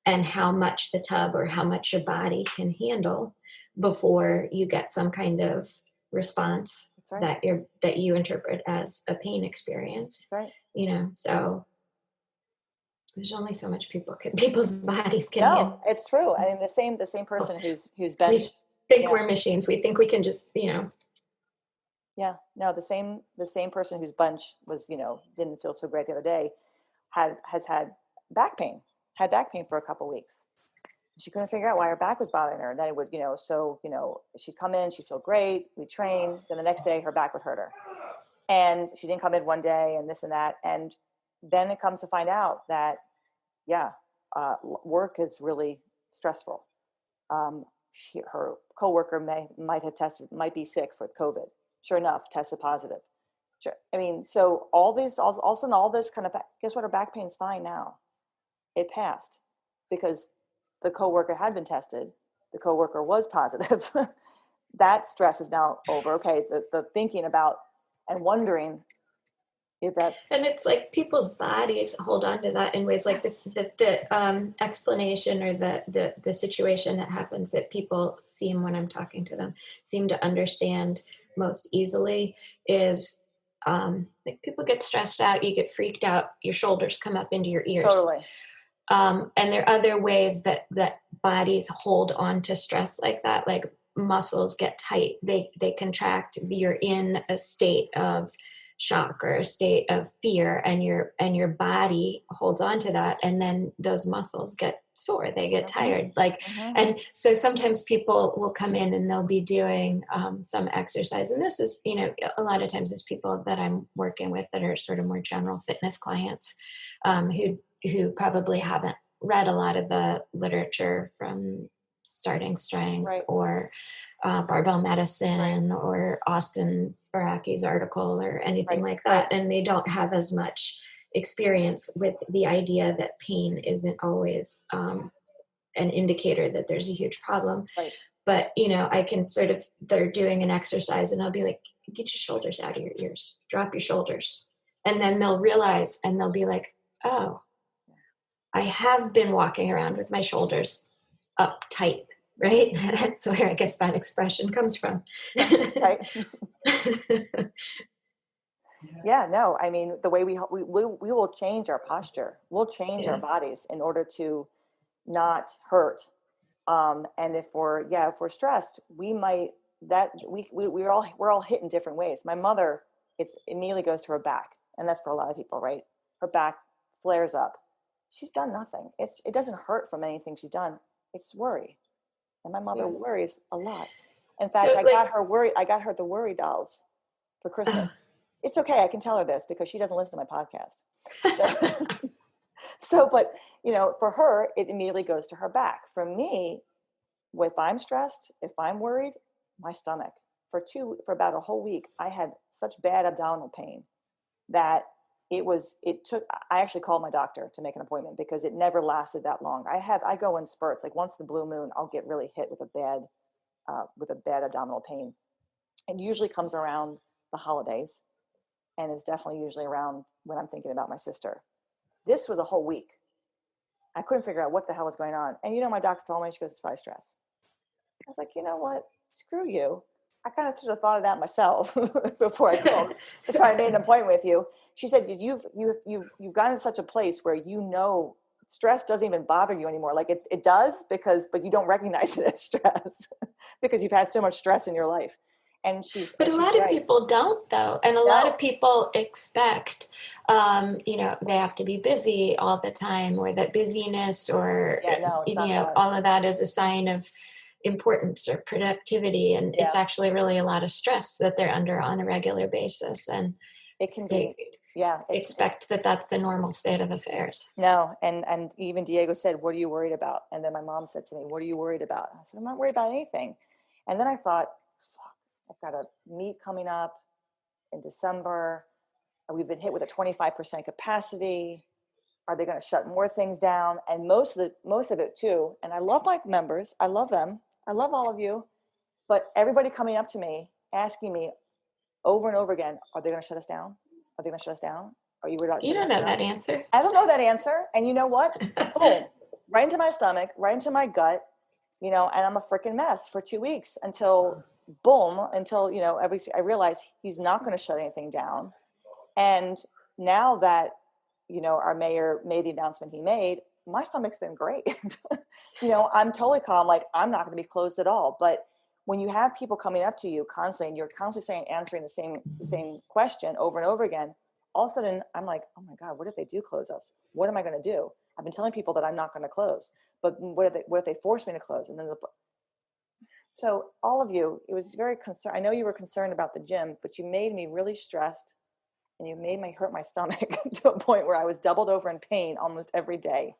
and how much the tub or how much your body can handle before you get some kind of response that you interpret as a pain experience. Right. So there's only so much people's bodies can handle. No, it's true. I mean, the same person who's bench. We think we're machines. We think we can just, Yeah, no, the same person whose bunch was, didn't feel so great the other day, had back pain for a couple of weeks. She couldn't figure out why her back was bothering her. And then it would, she'd come in, she'd feel great, we'd train, then the next day her back would hurt her. And she didn't come in one day and this and that. And then it comes to find out that, work is really stressful. Her coworker might be sick for COVID. Sure enough, tested positive. Sure. I mean, so all of a sudden, all this kind of, guess what? Her back pain's fine now. It passed because the coworker had been tested. The coworker was positive. That stress is now over. Okay, the thinking about and wondering if that. And it's like people's bodies hold on to that in ways like the explanation or the situation that happens that people seem, when I'm talking to them, seem to understand most easily is like, people get stressed out, you get freaked out, your shoulders come up into your ears. Totally. And there are other ways that bodies hold on to stress like that, like muscles get tight, they contract, you're in a state of shock or a state of fear, and your body holds on to that, and then those muscles get sore, they get tired, like and so sometimes people will come in and they'll be doing some exercise, and this is a lot of times it's people that I'm working with that are sort of more general fitness clients, who probably haven't read a lot of the literature from Starting Strength Right. or Barbell Medicine or Austin Baraki's article or anything like that. And they don't have as much experience with the idea that pain isn't always an indicator that there's a huge problem. Right. But, I can they're doing an exercise and I'll be like, get your shoulders out of your ears, drop your shoulders. And then they'll realize and they'll be like, oh, I have been walking around with my shoulders up tight, right? That's where I guess that expression comes from. Right. Yeah, no, I mean, the way we will change our posture. We'll change our bodies in order to not hurt. And if we're stressed, we're all hit in different ways. My mother, it immediately goes to her back, and that's for a lot of people, right? Her back flares up. She's done nothing. It doesn't hurt from anything she's done. It's worry, and my mother worries a lot. In fact, I got her the worry dolls for Christmas. It's okay. I can tell her this because she doesn't listen to my podcast. But for her, it immediately goes to her back. For me, if I'm stressed, if I'm worried, my stomach. For about a whole week, I had such bad abdominal pain that I actually called my doctor to make an appointment because it never lasted that long. I go in spurts. Like once the blue moon, I'll get really hit with a bad abdominal pain. It usually comes around the holidays, and it's definitely usually around when I'm thinking about my sister. This was a whole week. I couldn't figure out what the hell was going on. And my doctor told me, she goes, it's probably stress. I was like, you know what? Screw you. I kind of should have thought of that myself before I made an appointment with you. She said, you've gotten to such a place where stress doesn't even bother you anymore. Like it does but you don't recognize it as stress because you've had so much stress in your life. But a lot of people don't, though. And a lot of people expect, they have to be busy all the time, or that busyness or, all of that is a sign of importance or productivity. And it's actually really a lot of stress that they're under on a regular basis. And it can be, expect that that's the normal state of affairs. No. And even Diego said, what are you worried about? And then my mom said to me, what are you worried about? I said, I'm not worried about anything. And then I thought, I've got a meet coming up in December. We've been hit with a 25% capacity. Are they going to shut more things down? And most of it too. And I love my members. I love them. I love all of you. But everybody coming up to me, asking me over and over again, are they going to shut us down? Are they going to shut us down? Are you worried about? You don't know that answer. I don't know that answer. And you know what? Boom, right into my stomach, right into my gut, and I'm a freaking mess for 2 weeks until I realize he's not going to shut anything down. And now that, our mayor made the announcement he made, my stomach's been great. I'm totally calm. Like I'm not going to be closed at all. But when you have people coming up to you constantly and you're constantly answering the same question over and over again, all of a sudden I'm like, oh my God, what if they do close us? What am I going to do? I've been telling people that I'm not going to close, but what if they force me to close? And then so all of you, it was very concerned. I know you were concerned about the gym, but you made me really stressed and you made me hurt my stomach to a point where I was doubled over in pain almost every day.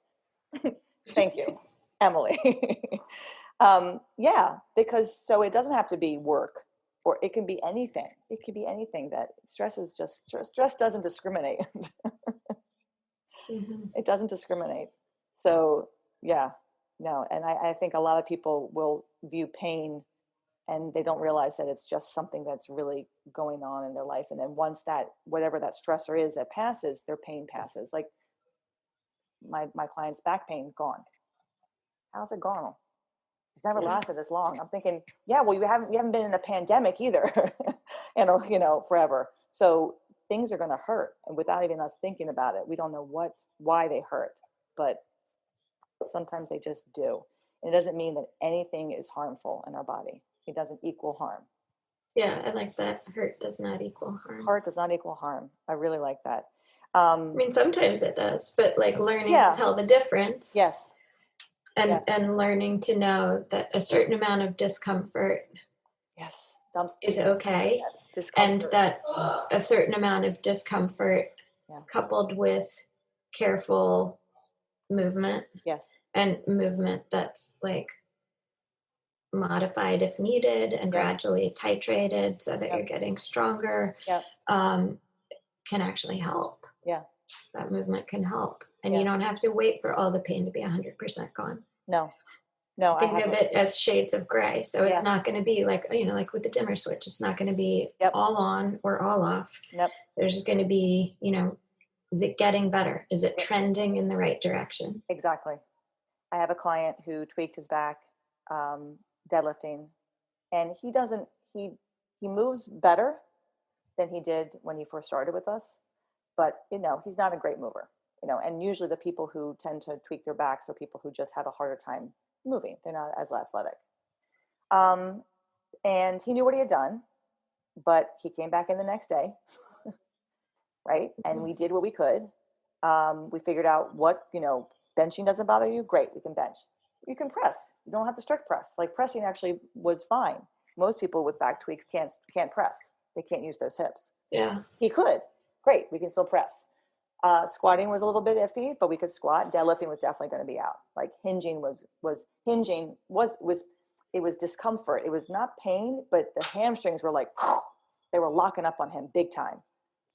Thank you, Emily. Because so it doesn't have to be work, or it can be anything. It can be anything. That stress doesn't discriminate. Mm-hmm. It doesn't discriminate. So no. And I think a lot of people will view pain and they don't realize that it's just something that's really going on in their life. And then once whatever that stressor is that passes, their pain passes. Like my client's back pain gone. How's it gone? It's never lasted this long. I'm thinking, well, you haven't been in a pandemic either, and forever. So things are going to hurt, and without even us thinking about it, we don't know why they hurt, but sometimes they just do. And it doesn't mean that anything is harmful in our body. It doesn't equal harm. Yeah, I like that. Hurt does not equal harm. Hurt does not equal harm. I really like that. Sometimes it does, but like learning to tell the difference. Yes. And learning to know that a certain amount of discomfort is okay. Yes, and that a certain amount of discomfort coupled with careful movement. Yes. And movement that's like modified if needed and Yep. gradually titrated so that Yep. you're getting stronger, Yep. um, can actually help. Yeah. That movement can help. And you Yeah. don't have to wait for all the pain to be 100% gone. No. No, I Think of haven't. it as shades of gray. So it's Yeah. not going to be like, like with the dimmer switch, it's not going to be Yep. all on or all off. Yep. There's going to be, is it getting better? Is it Yep. trending in the right direction? Exactly. I have a client who tweaked his back, deadlifting, and he moves better than he did when he first started with us. But he's not a great mover. And usually the people who tend to tweak their backs are people who just have a harder time moving. They're not as athletic. And he knew what he had done, but he came back in the next day, right? And we did what we could. We figured out what, benching doesn't bother you. Great, we can bench. You can press. You don't have to strict press. Like pressing actually was fine. Most people with back tweaks can't press. They can't use those hips. Yeah. He could. Great, we can still press. Squatting was a little bit iffy, but we could squat. Deadlifting was definitely going to be out. Like hinging was discomfort. It was not pain, but the hamstrings were like they were locking up on him big time,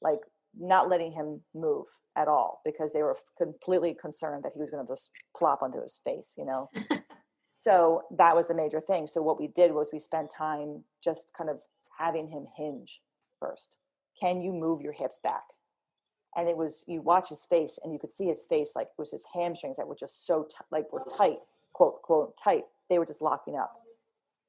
like not letting him move at all because they were completely concerned that he was going to just plop onto his face, So that was the major thing. So what we did was we spent time just kind of having him hinge first. Can you move your hips back? And it was, you watch his face and you could see his face, like it was his hamstrings that were just so were tight, quote, quote, tight. They were just locking up.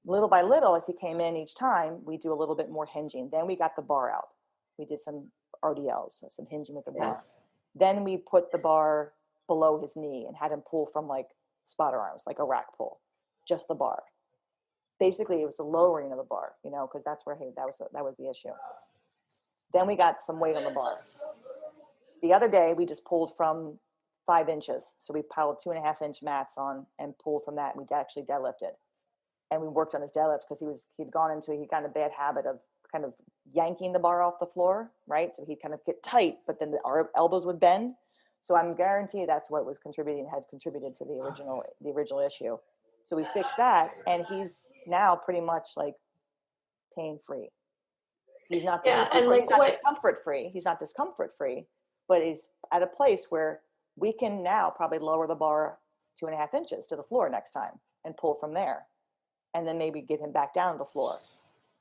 Little by little, as he came in each time, we do a little bit more hinging. Then we got the bar out. We did some RDLs, so some hinging with the bar. Then we put the bar below his knee and had him pull from like spotter arms, like a rack pull, just the bar. Basically, it was the lowering of the bar, because that's where that was the issue. Then we got some weight on the bar. The other day, we just pulled from 5 inches. So we piled 2.5-inch mats on and pulled from that. And we actually deadlifted. And we worked on his deadlifts because he got in a bad habit of kind of yanking the bar off the floor, right? So he'd kind of get tight, but then our elbows would bend. So I'm guaranteed that's what had contributed to the original issue. So we fixed that, and he's now pretty much like pain-free. He's not discomfort-free. He's not discomfort-free, but he's at a place where we can now probably lower the bar 2.5 inches to the floor next time and pull from there. And then maybe get him back down to the floor.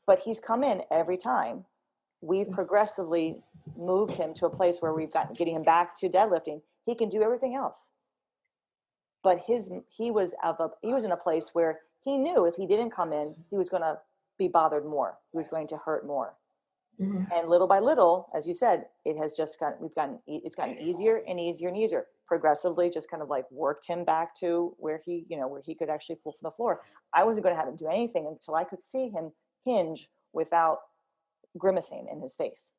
But he's come in every time. We've progressively moved him to a place where we've getting him back to deadlifting. He can do everything else. But he was in a place where he knew if he didn't come in, he was going to be bothered more. He was going to hurt more. Mm-hmm. And little by little, as you said, it's gotten easier and easier and easier. Progressively, just kind of like worked him back to where he could actually pull from the floor. I wasn't going to have him do anything until I could see him hinge without grimacing in his face.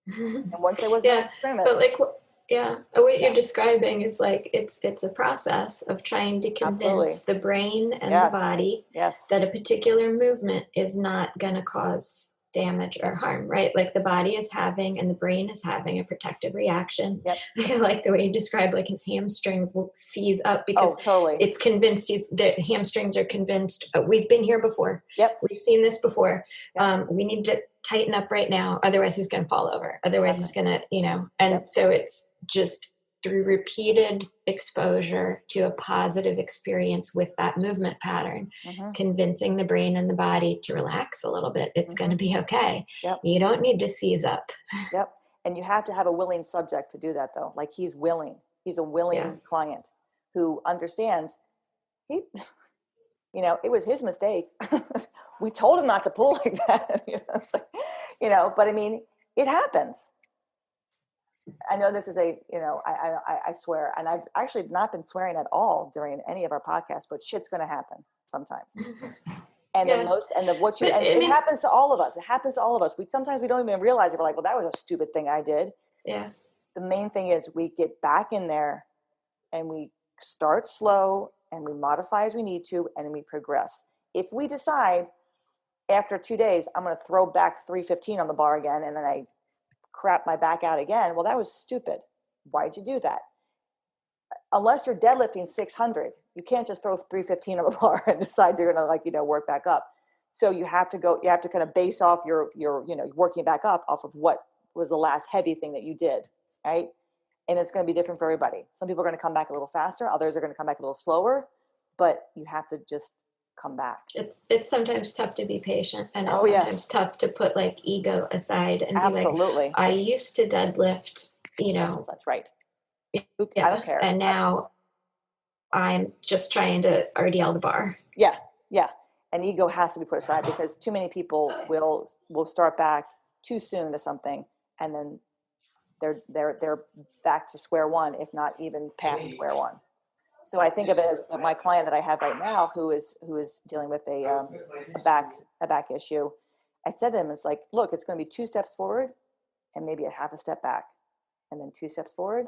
And once there was no grimace, but what you're describing is like it's a process of trying to convince the brain and the body that a particular movement is not going to cause damage or harm, right? Like the body is having and the brain is having a protective reaction. Yep. I like the way you described, like his hamstrings will seize up because it's convinced the hamstrings are convinced we've been here before. Yep. We've seen this before. Yep. We need to tighten up right now. Otherwise he's going to fall over. Otherwise he's going to, and so it's just through repeated exposure to a positive experience with that movement pattern, convincing the brain and the body to relax a little bit. It's going to be okay. Yep. You don't need to seize up. Yep. And you have to have a willing subject to do that though. Like he's willing. He's a willing client who understands it was his mistake. We told him not to pull like that. But I mean, it happens. I know this is I swear, and I've actually not been swearing at all during any of our podcasts, but shit's going to happen sometimes. And it happens to all of us. It happens to all of us. Sometimes we don't even realize it. We're like, well, that was a stupid thing I did. Yeah. The main thing is we get back in there and we start slow and we modify as we need to, and we progress. If we decide after 2 days, I'm going to throw back 315 on the bar again, and then I crap my back out again. Well, that was stupid. Why'd you do that? unless you're deadlifting 600, you can't just throw 315 on the bar and decide you're going to work back up. So you have to kind of base off your working back up off of what was the last heavy thing that you did. Right. And it's going to be different for everybody. Some people are going to come back a little faster. Others are going to come back a little slower, but you have to just come back. It's sometimes tough to be patient, and it's sometimes tough to put like ego aside and be like, I used to deadlift, That's right. Yeah, I don't care. And now I'm just trying to RDL the bar. Yeah. Yeah. And ego has to be put aside, because too many people will start back too soon to something, and then they're back to square one, if not even past square one. So I think of it as my client that I have right now, who is dealing with a back issue. I said to him, it's like, look, it's going to be 2 steps forward and maybe a half a step back, and then 2 steps forward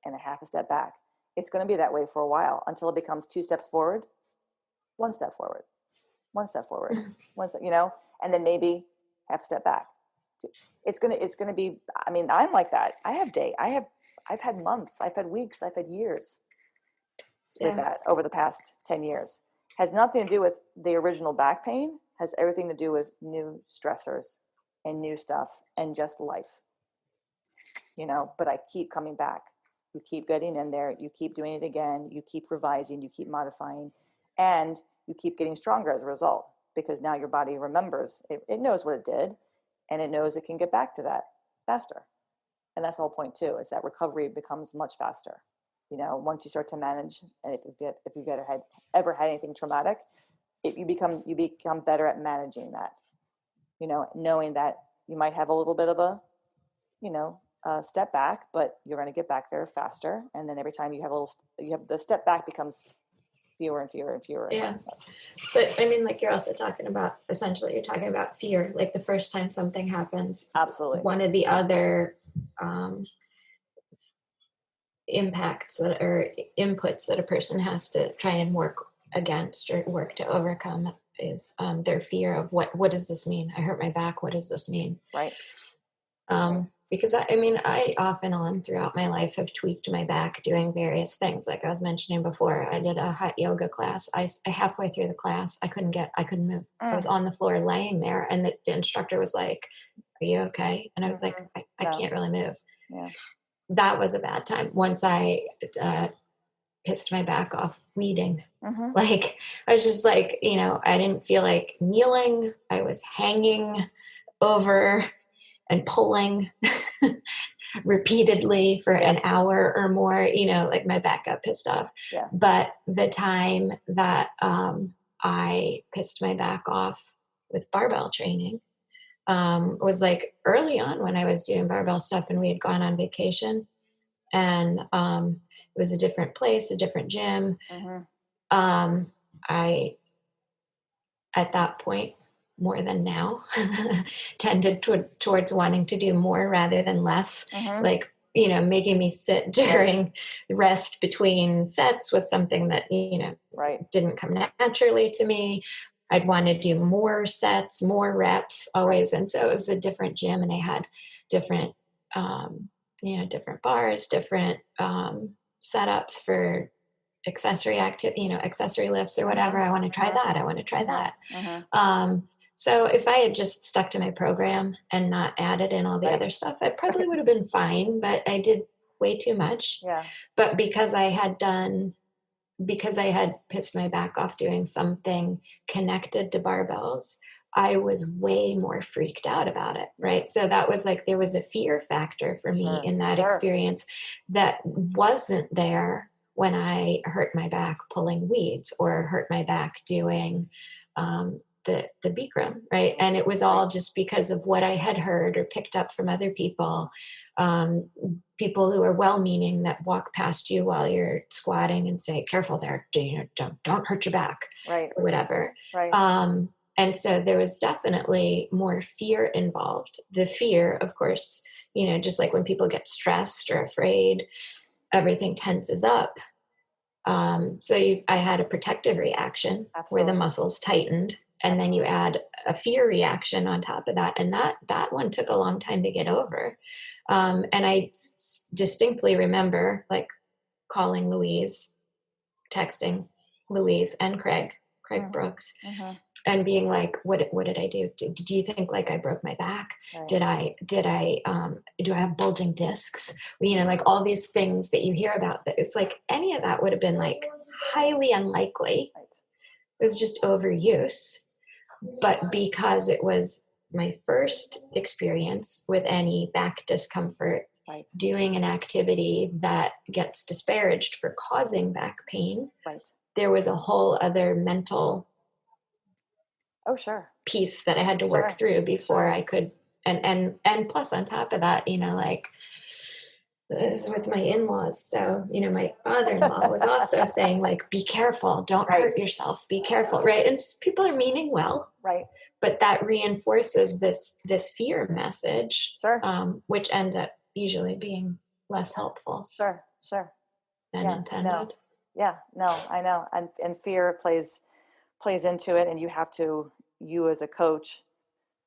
and a half a step back. It's going to be that way for a while, until it becomes 2 steps forward, 1 step forward, 1 step forward, 1 step, and then maybe half a step back. It's going to be, I mean, I'm like that. I've had months, I've had weeks, I've had years with that over the past 10 years. Has nothing to do with the original back pain, has everything to do with new stressors and new stuff and just life, but I keep coming back. You keep getting in there, you keep doing it again, you keep revising, you keep modifying, and you keep getting stronger as a result, because now your body remembers, it knows what it did, and it knows it can get back to that faster. And that's the whole point too, is that recovery becomes much faster. Once you start to manage, and if you've ever had anything traumatic, you become better at managing that. Knowing that you might have a little bit of a step back, but you're going to get back there faster. And then every time you have the step back becomes fewer and fewer and fewer. Yeah. But I mean, like, you're also talking about fear. Like the first time something happens, absolutely. One of the other impacts or inputs that a person has to try and work against or work to overcome is their fear of what does this mean? I hurt my back. What does this mean? Right. Because I off and on throughout my life have tweaked my back doing various things. Like I was mentioning before, I did a hot yoga class. I halfway through the class, I couldn't move. I was on the floor laying there, and the instructor was like, "Are you okay?" And I was like, I can't really move. Yeah. That was a bad time. Once I pissed my back off weeding. Like, I was just like, I didn't feel like kneeling. I was hanging over and pulling repeatedly for an hour or more, like my back got pissed off. Yeah. But the time that I pissed my back off with barbell training was like early on when I was doing barbell stuff, and we had gone on vacation, and it was a different place, a different gym. I, at that point, more than now, tended towards wanting to do more rather than less. Like, making me sit during the rest between sets was something that, didn't come naturally to me. I'd want to do more sets, more reps always. And so it was a different gym, and they had different, different bars, different setups for accessory accessory lifts or whatever. I want to try that. I want to try that. So if I had just stuck to my program and not added in all the other stuff, I probably would have been fine, but I did way too much. Yeah. But because I had pissed my back off doing something connected to barbells, I was way more freaked out about it. Right. So that was like, there was a fear factor for me in that experience that wasn't there when I hurt my back pulling weeds or hurt my back doing the Bikram, right? And it was all just because of what I had heard or picked up from other people, people who are well-meaning that walk past you while you're squatting and say, "Careful there, don't hurt your back," right, or whatever. Right. And so there was definitely more fear involved. The fear, of course, just like when people get stressed or afraid, everything tenses up. So I had a protective reaction where the muscles tightened, and then you add a fear reaction on top of that. And that one took a long time to get over. And I distinctly remember like calling Louise, texting Louise and Craig Brooks, and being like, what did I do? Do you think like I broke my back? Right. Do I have bulging discs? You know, like all these things that you hear about, that it's like any of that would have been like highly unlikely. Right. It was just overuse. But because it was my first experience with any back discomfort, right, doing an activity that gets disparaged for causing back pain, right, there was a whole other mental piece that I had to work through before I could, and plus on top of that, you know, like this is with my in-laws. So, you know, my father-in-law was also saying like, be careful, don't hurt yourself, be careful. Right. And just, people are meaning well, right, but that reinforces this fear message, which ends up usually being less helpful. Sure. Than intended. No, I know. And fear plays into it. And you as a coach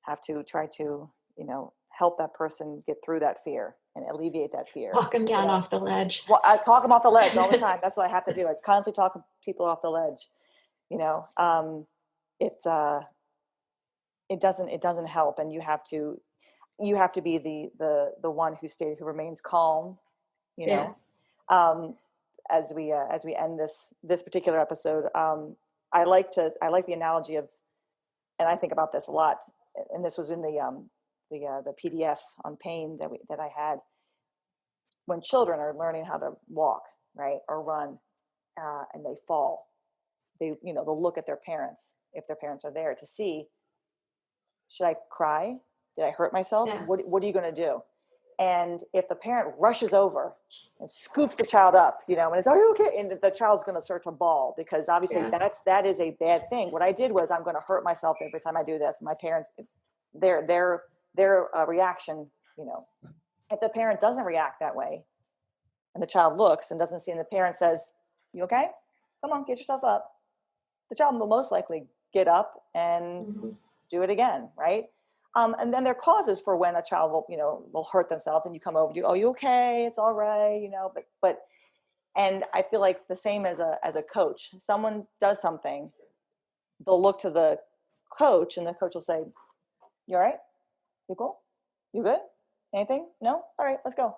have to try to, you know, help that person get through that fear and alleviate that fear. Walk them down off the ledge. Well, I talk them off the ledge all the time. That's what I have to do. I constantly talk people off the ledge. You know, it doesn't help, and you have to be the one who remains calm. You know, as we end this particular episode, I like the analogy of, and I think about this a lot, and this was in the PDF on pain that I had. When children are learning how to walk, right, or run, and they fall, they'll look at their parents, if their parents are there, to see, should I cry? Did I hurt myself? Yeah. What are you going to do? And if the parent rushes over and scoops the child up, you know, and it's, are you okay? And the child's going to start to bawl, because obviously that is a bad thing. What I did was, I'm going to hurt myself every time I do this. My parents, their reaction, you know, if the parent doesn't react that way and the child looks and doesn't see, and the parent says, you okay? Come on, get yourself up. The child will most likely get up and do it again, right? And then there are causes for when a child will hurt themselves, and you come over to you, oh, you okay? It's all right, you know, but and I feel like the same as a coach. Someone does something, they'll look to the coach, and the coach will say, you all right? You cool? You good? Anything? No? All right, let's go.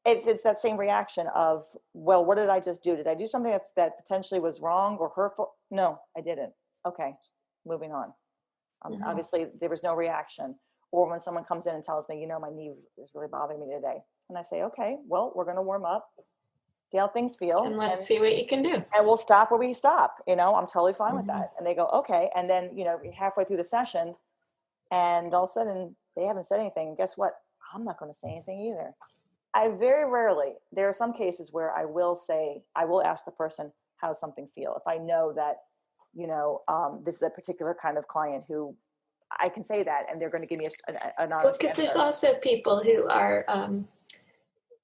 It's that same reaction of, well, what did I just do? Did I do something that potentially was wrong or hurtful? No, I didn't. Okay, moving on. Obviously, there was no reaction. Or when someone comes in and tells me, you know, my knee is really bothering me today. And I say, okay, well, we're going to warm up, see how things feel. And let's see what you can do. And we'll stop where we stop. You know, I'm totally fine with that. And they go, okay. And then, you know, halfway through the session, and all of a sudden they haven't said anything. And guess what? I'm not going to say anything either. I very rarely, there are some cases where I will ask the person, how does something feel? If I know that, you know, this is a particular kind of client who I can say that, and they're going to give me an honest because there's also people who are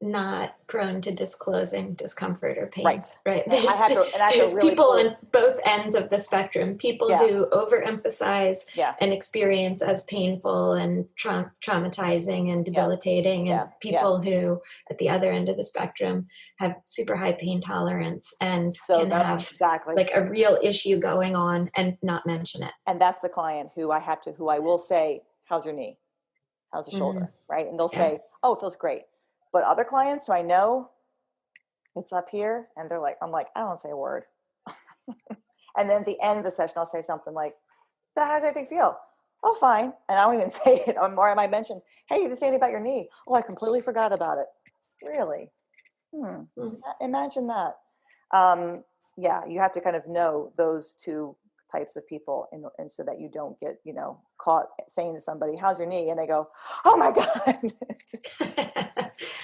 not prone to disclosing discomfort or pain. Right. There's people on both ends of the spectrum. People who overemphasize an experience as painful and traumatizing and debilitating, and people who, at the other end of the spectrum, have super high pain tolerance and can have like a real issue going on and not mention it. And that's the client who I will say, how's your knee? How's the shoulder? Right? And they'll say, oh, it feels great. But other clients who I know, it's up here, and I'm like, I don't say a word. And then at the end of the session, I'll say something like, how does anything feel? Oh, fine. And I don't even say it. Or I might mention, hey, you didn't say anything about your knee. Oh, I completely forgot about it. Really? Imagine that. You have to kind of know those two types of people, and so that you don't get, you know, caught saying to somebody, how's your knee? And they go, oh my God.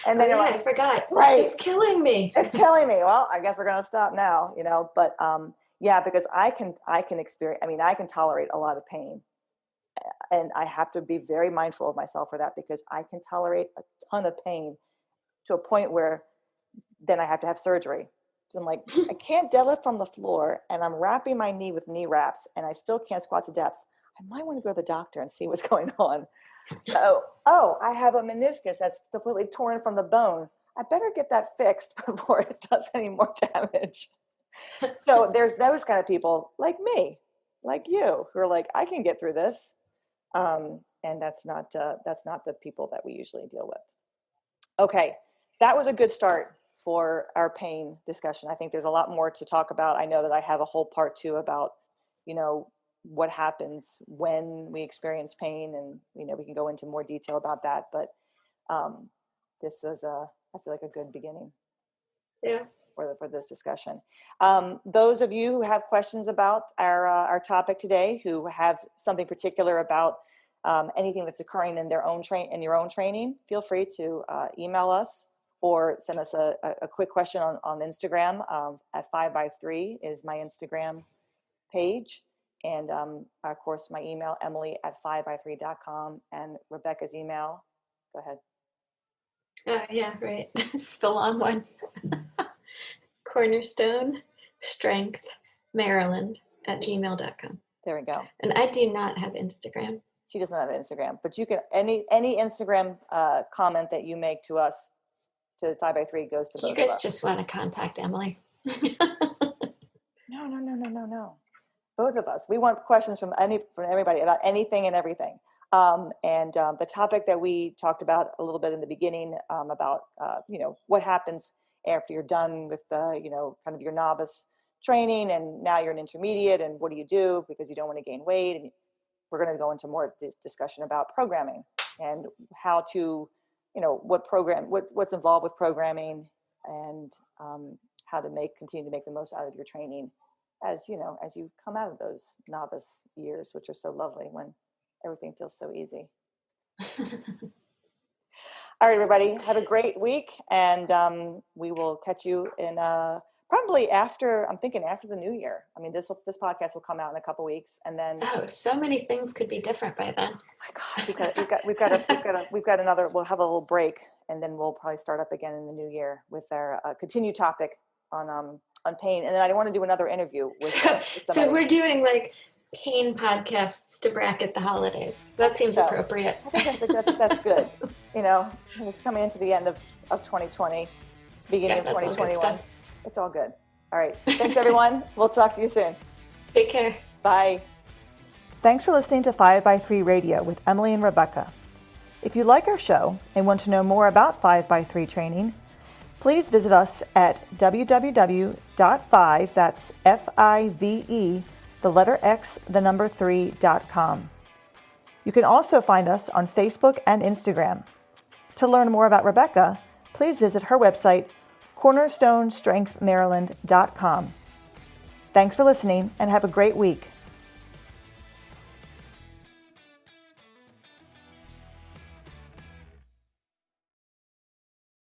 And then I forgot. Right. It's killing me. Well, I guess we're going to stop now, you know, but because I can experience, I can tolerate a lot of pain, and I have to be very mindful of myself for that, because I can tolerate a ton of pain to a point where then I have to have surgery. So I'm like, I can't deadlift from the floor, and I'm wrapping my knee with knee wraps, and I still can't squat to depth. I might want to go to the doctor and see what's going on. Oh, I have a meniscus that's completely torn from the bone. I better get that fixed before it does any more damage. So there's those kind of people like me, like you, who are like, I can get through this. And that's not the people that we usually deal with. Okay, that was a good start for our pain discussion. I think there's a lot more to talk about. I know that I have a whole part 2 about, what happens when we experience pain, and we can go into more detail about that. But this was I feel like a good beginning. Yeah. For this discussion. Those of you who have questions about our topic today, who have something particular about anything that's occurring in your own training, feel free to email us or send us a quick question on Instagram. At 5x3 is my Instagram page. And of course, my email, Emily@5x3.com, and Rebecca's email. Go ahead. Yeah, right. It's the long one. Cornerstone Strength Maryland @gmail.com. There we go. And I do not have Instagram. She doesn't have Instagram, but you can any Instagram comment that you make to us to 5x3 goes to both You guys of us. just want to contact Emily. No. Both of us. We want questions from everybody about anything and everything. And the topic that we talked about a little bit in the beginning about what happens after you're done with the kind of your novice training, and now you're an intermediate, and what do you do because you don't want to gain weight. And we're going to go into more discussion about programming and how to what's involved with programming, and how to continue to make the most out of your training as you come out of those novice years, which are so lovely when everything feels so easy. All right, everybody, have a great week, and we will catch you in probably after the new year. I mean, this podcast will come out in a couple weeks, and then so many things could be different by then. Oh my God, we've got another. We'll have a little break, and then we'll probably start up again in the new year with our continued topic on pain. And then I want to do another interview with. So we're doing like pain podcasts to bracket the holidays. That seems appropriate. I think that's good. It's coming into the end of 2020, beginning of 2021. It's all good. All right. Thanks, everyone. We'll talk to you soon. Take care. Bye. Thanks for listening to 5x3 Radio with Emily and Rebecca. If you like our show and want to know more about 5x3 training, please visit us at www.5, that's FIVE, the letter X, the number 3.com. You can also find us on Facebook and Instagram. To learn more about Rebecca, please visit her website, cornerstonestrengthmaryland.com. Thanks for listening, and have a great week.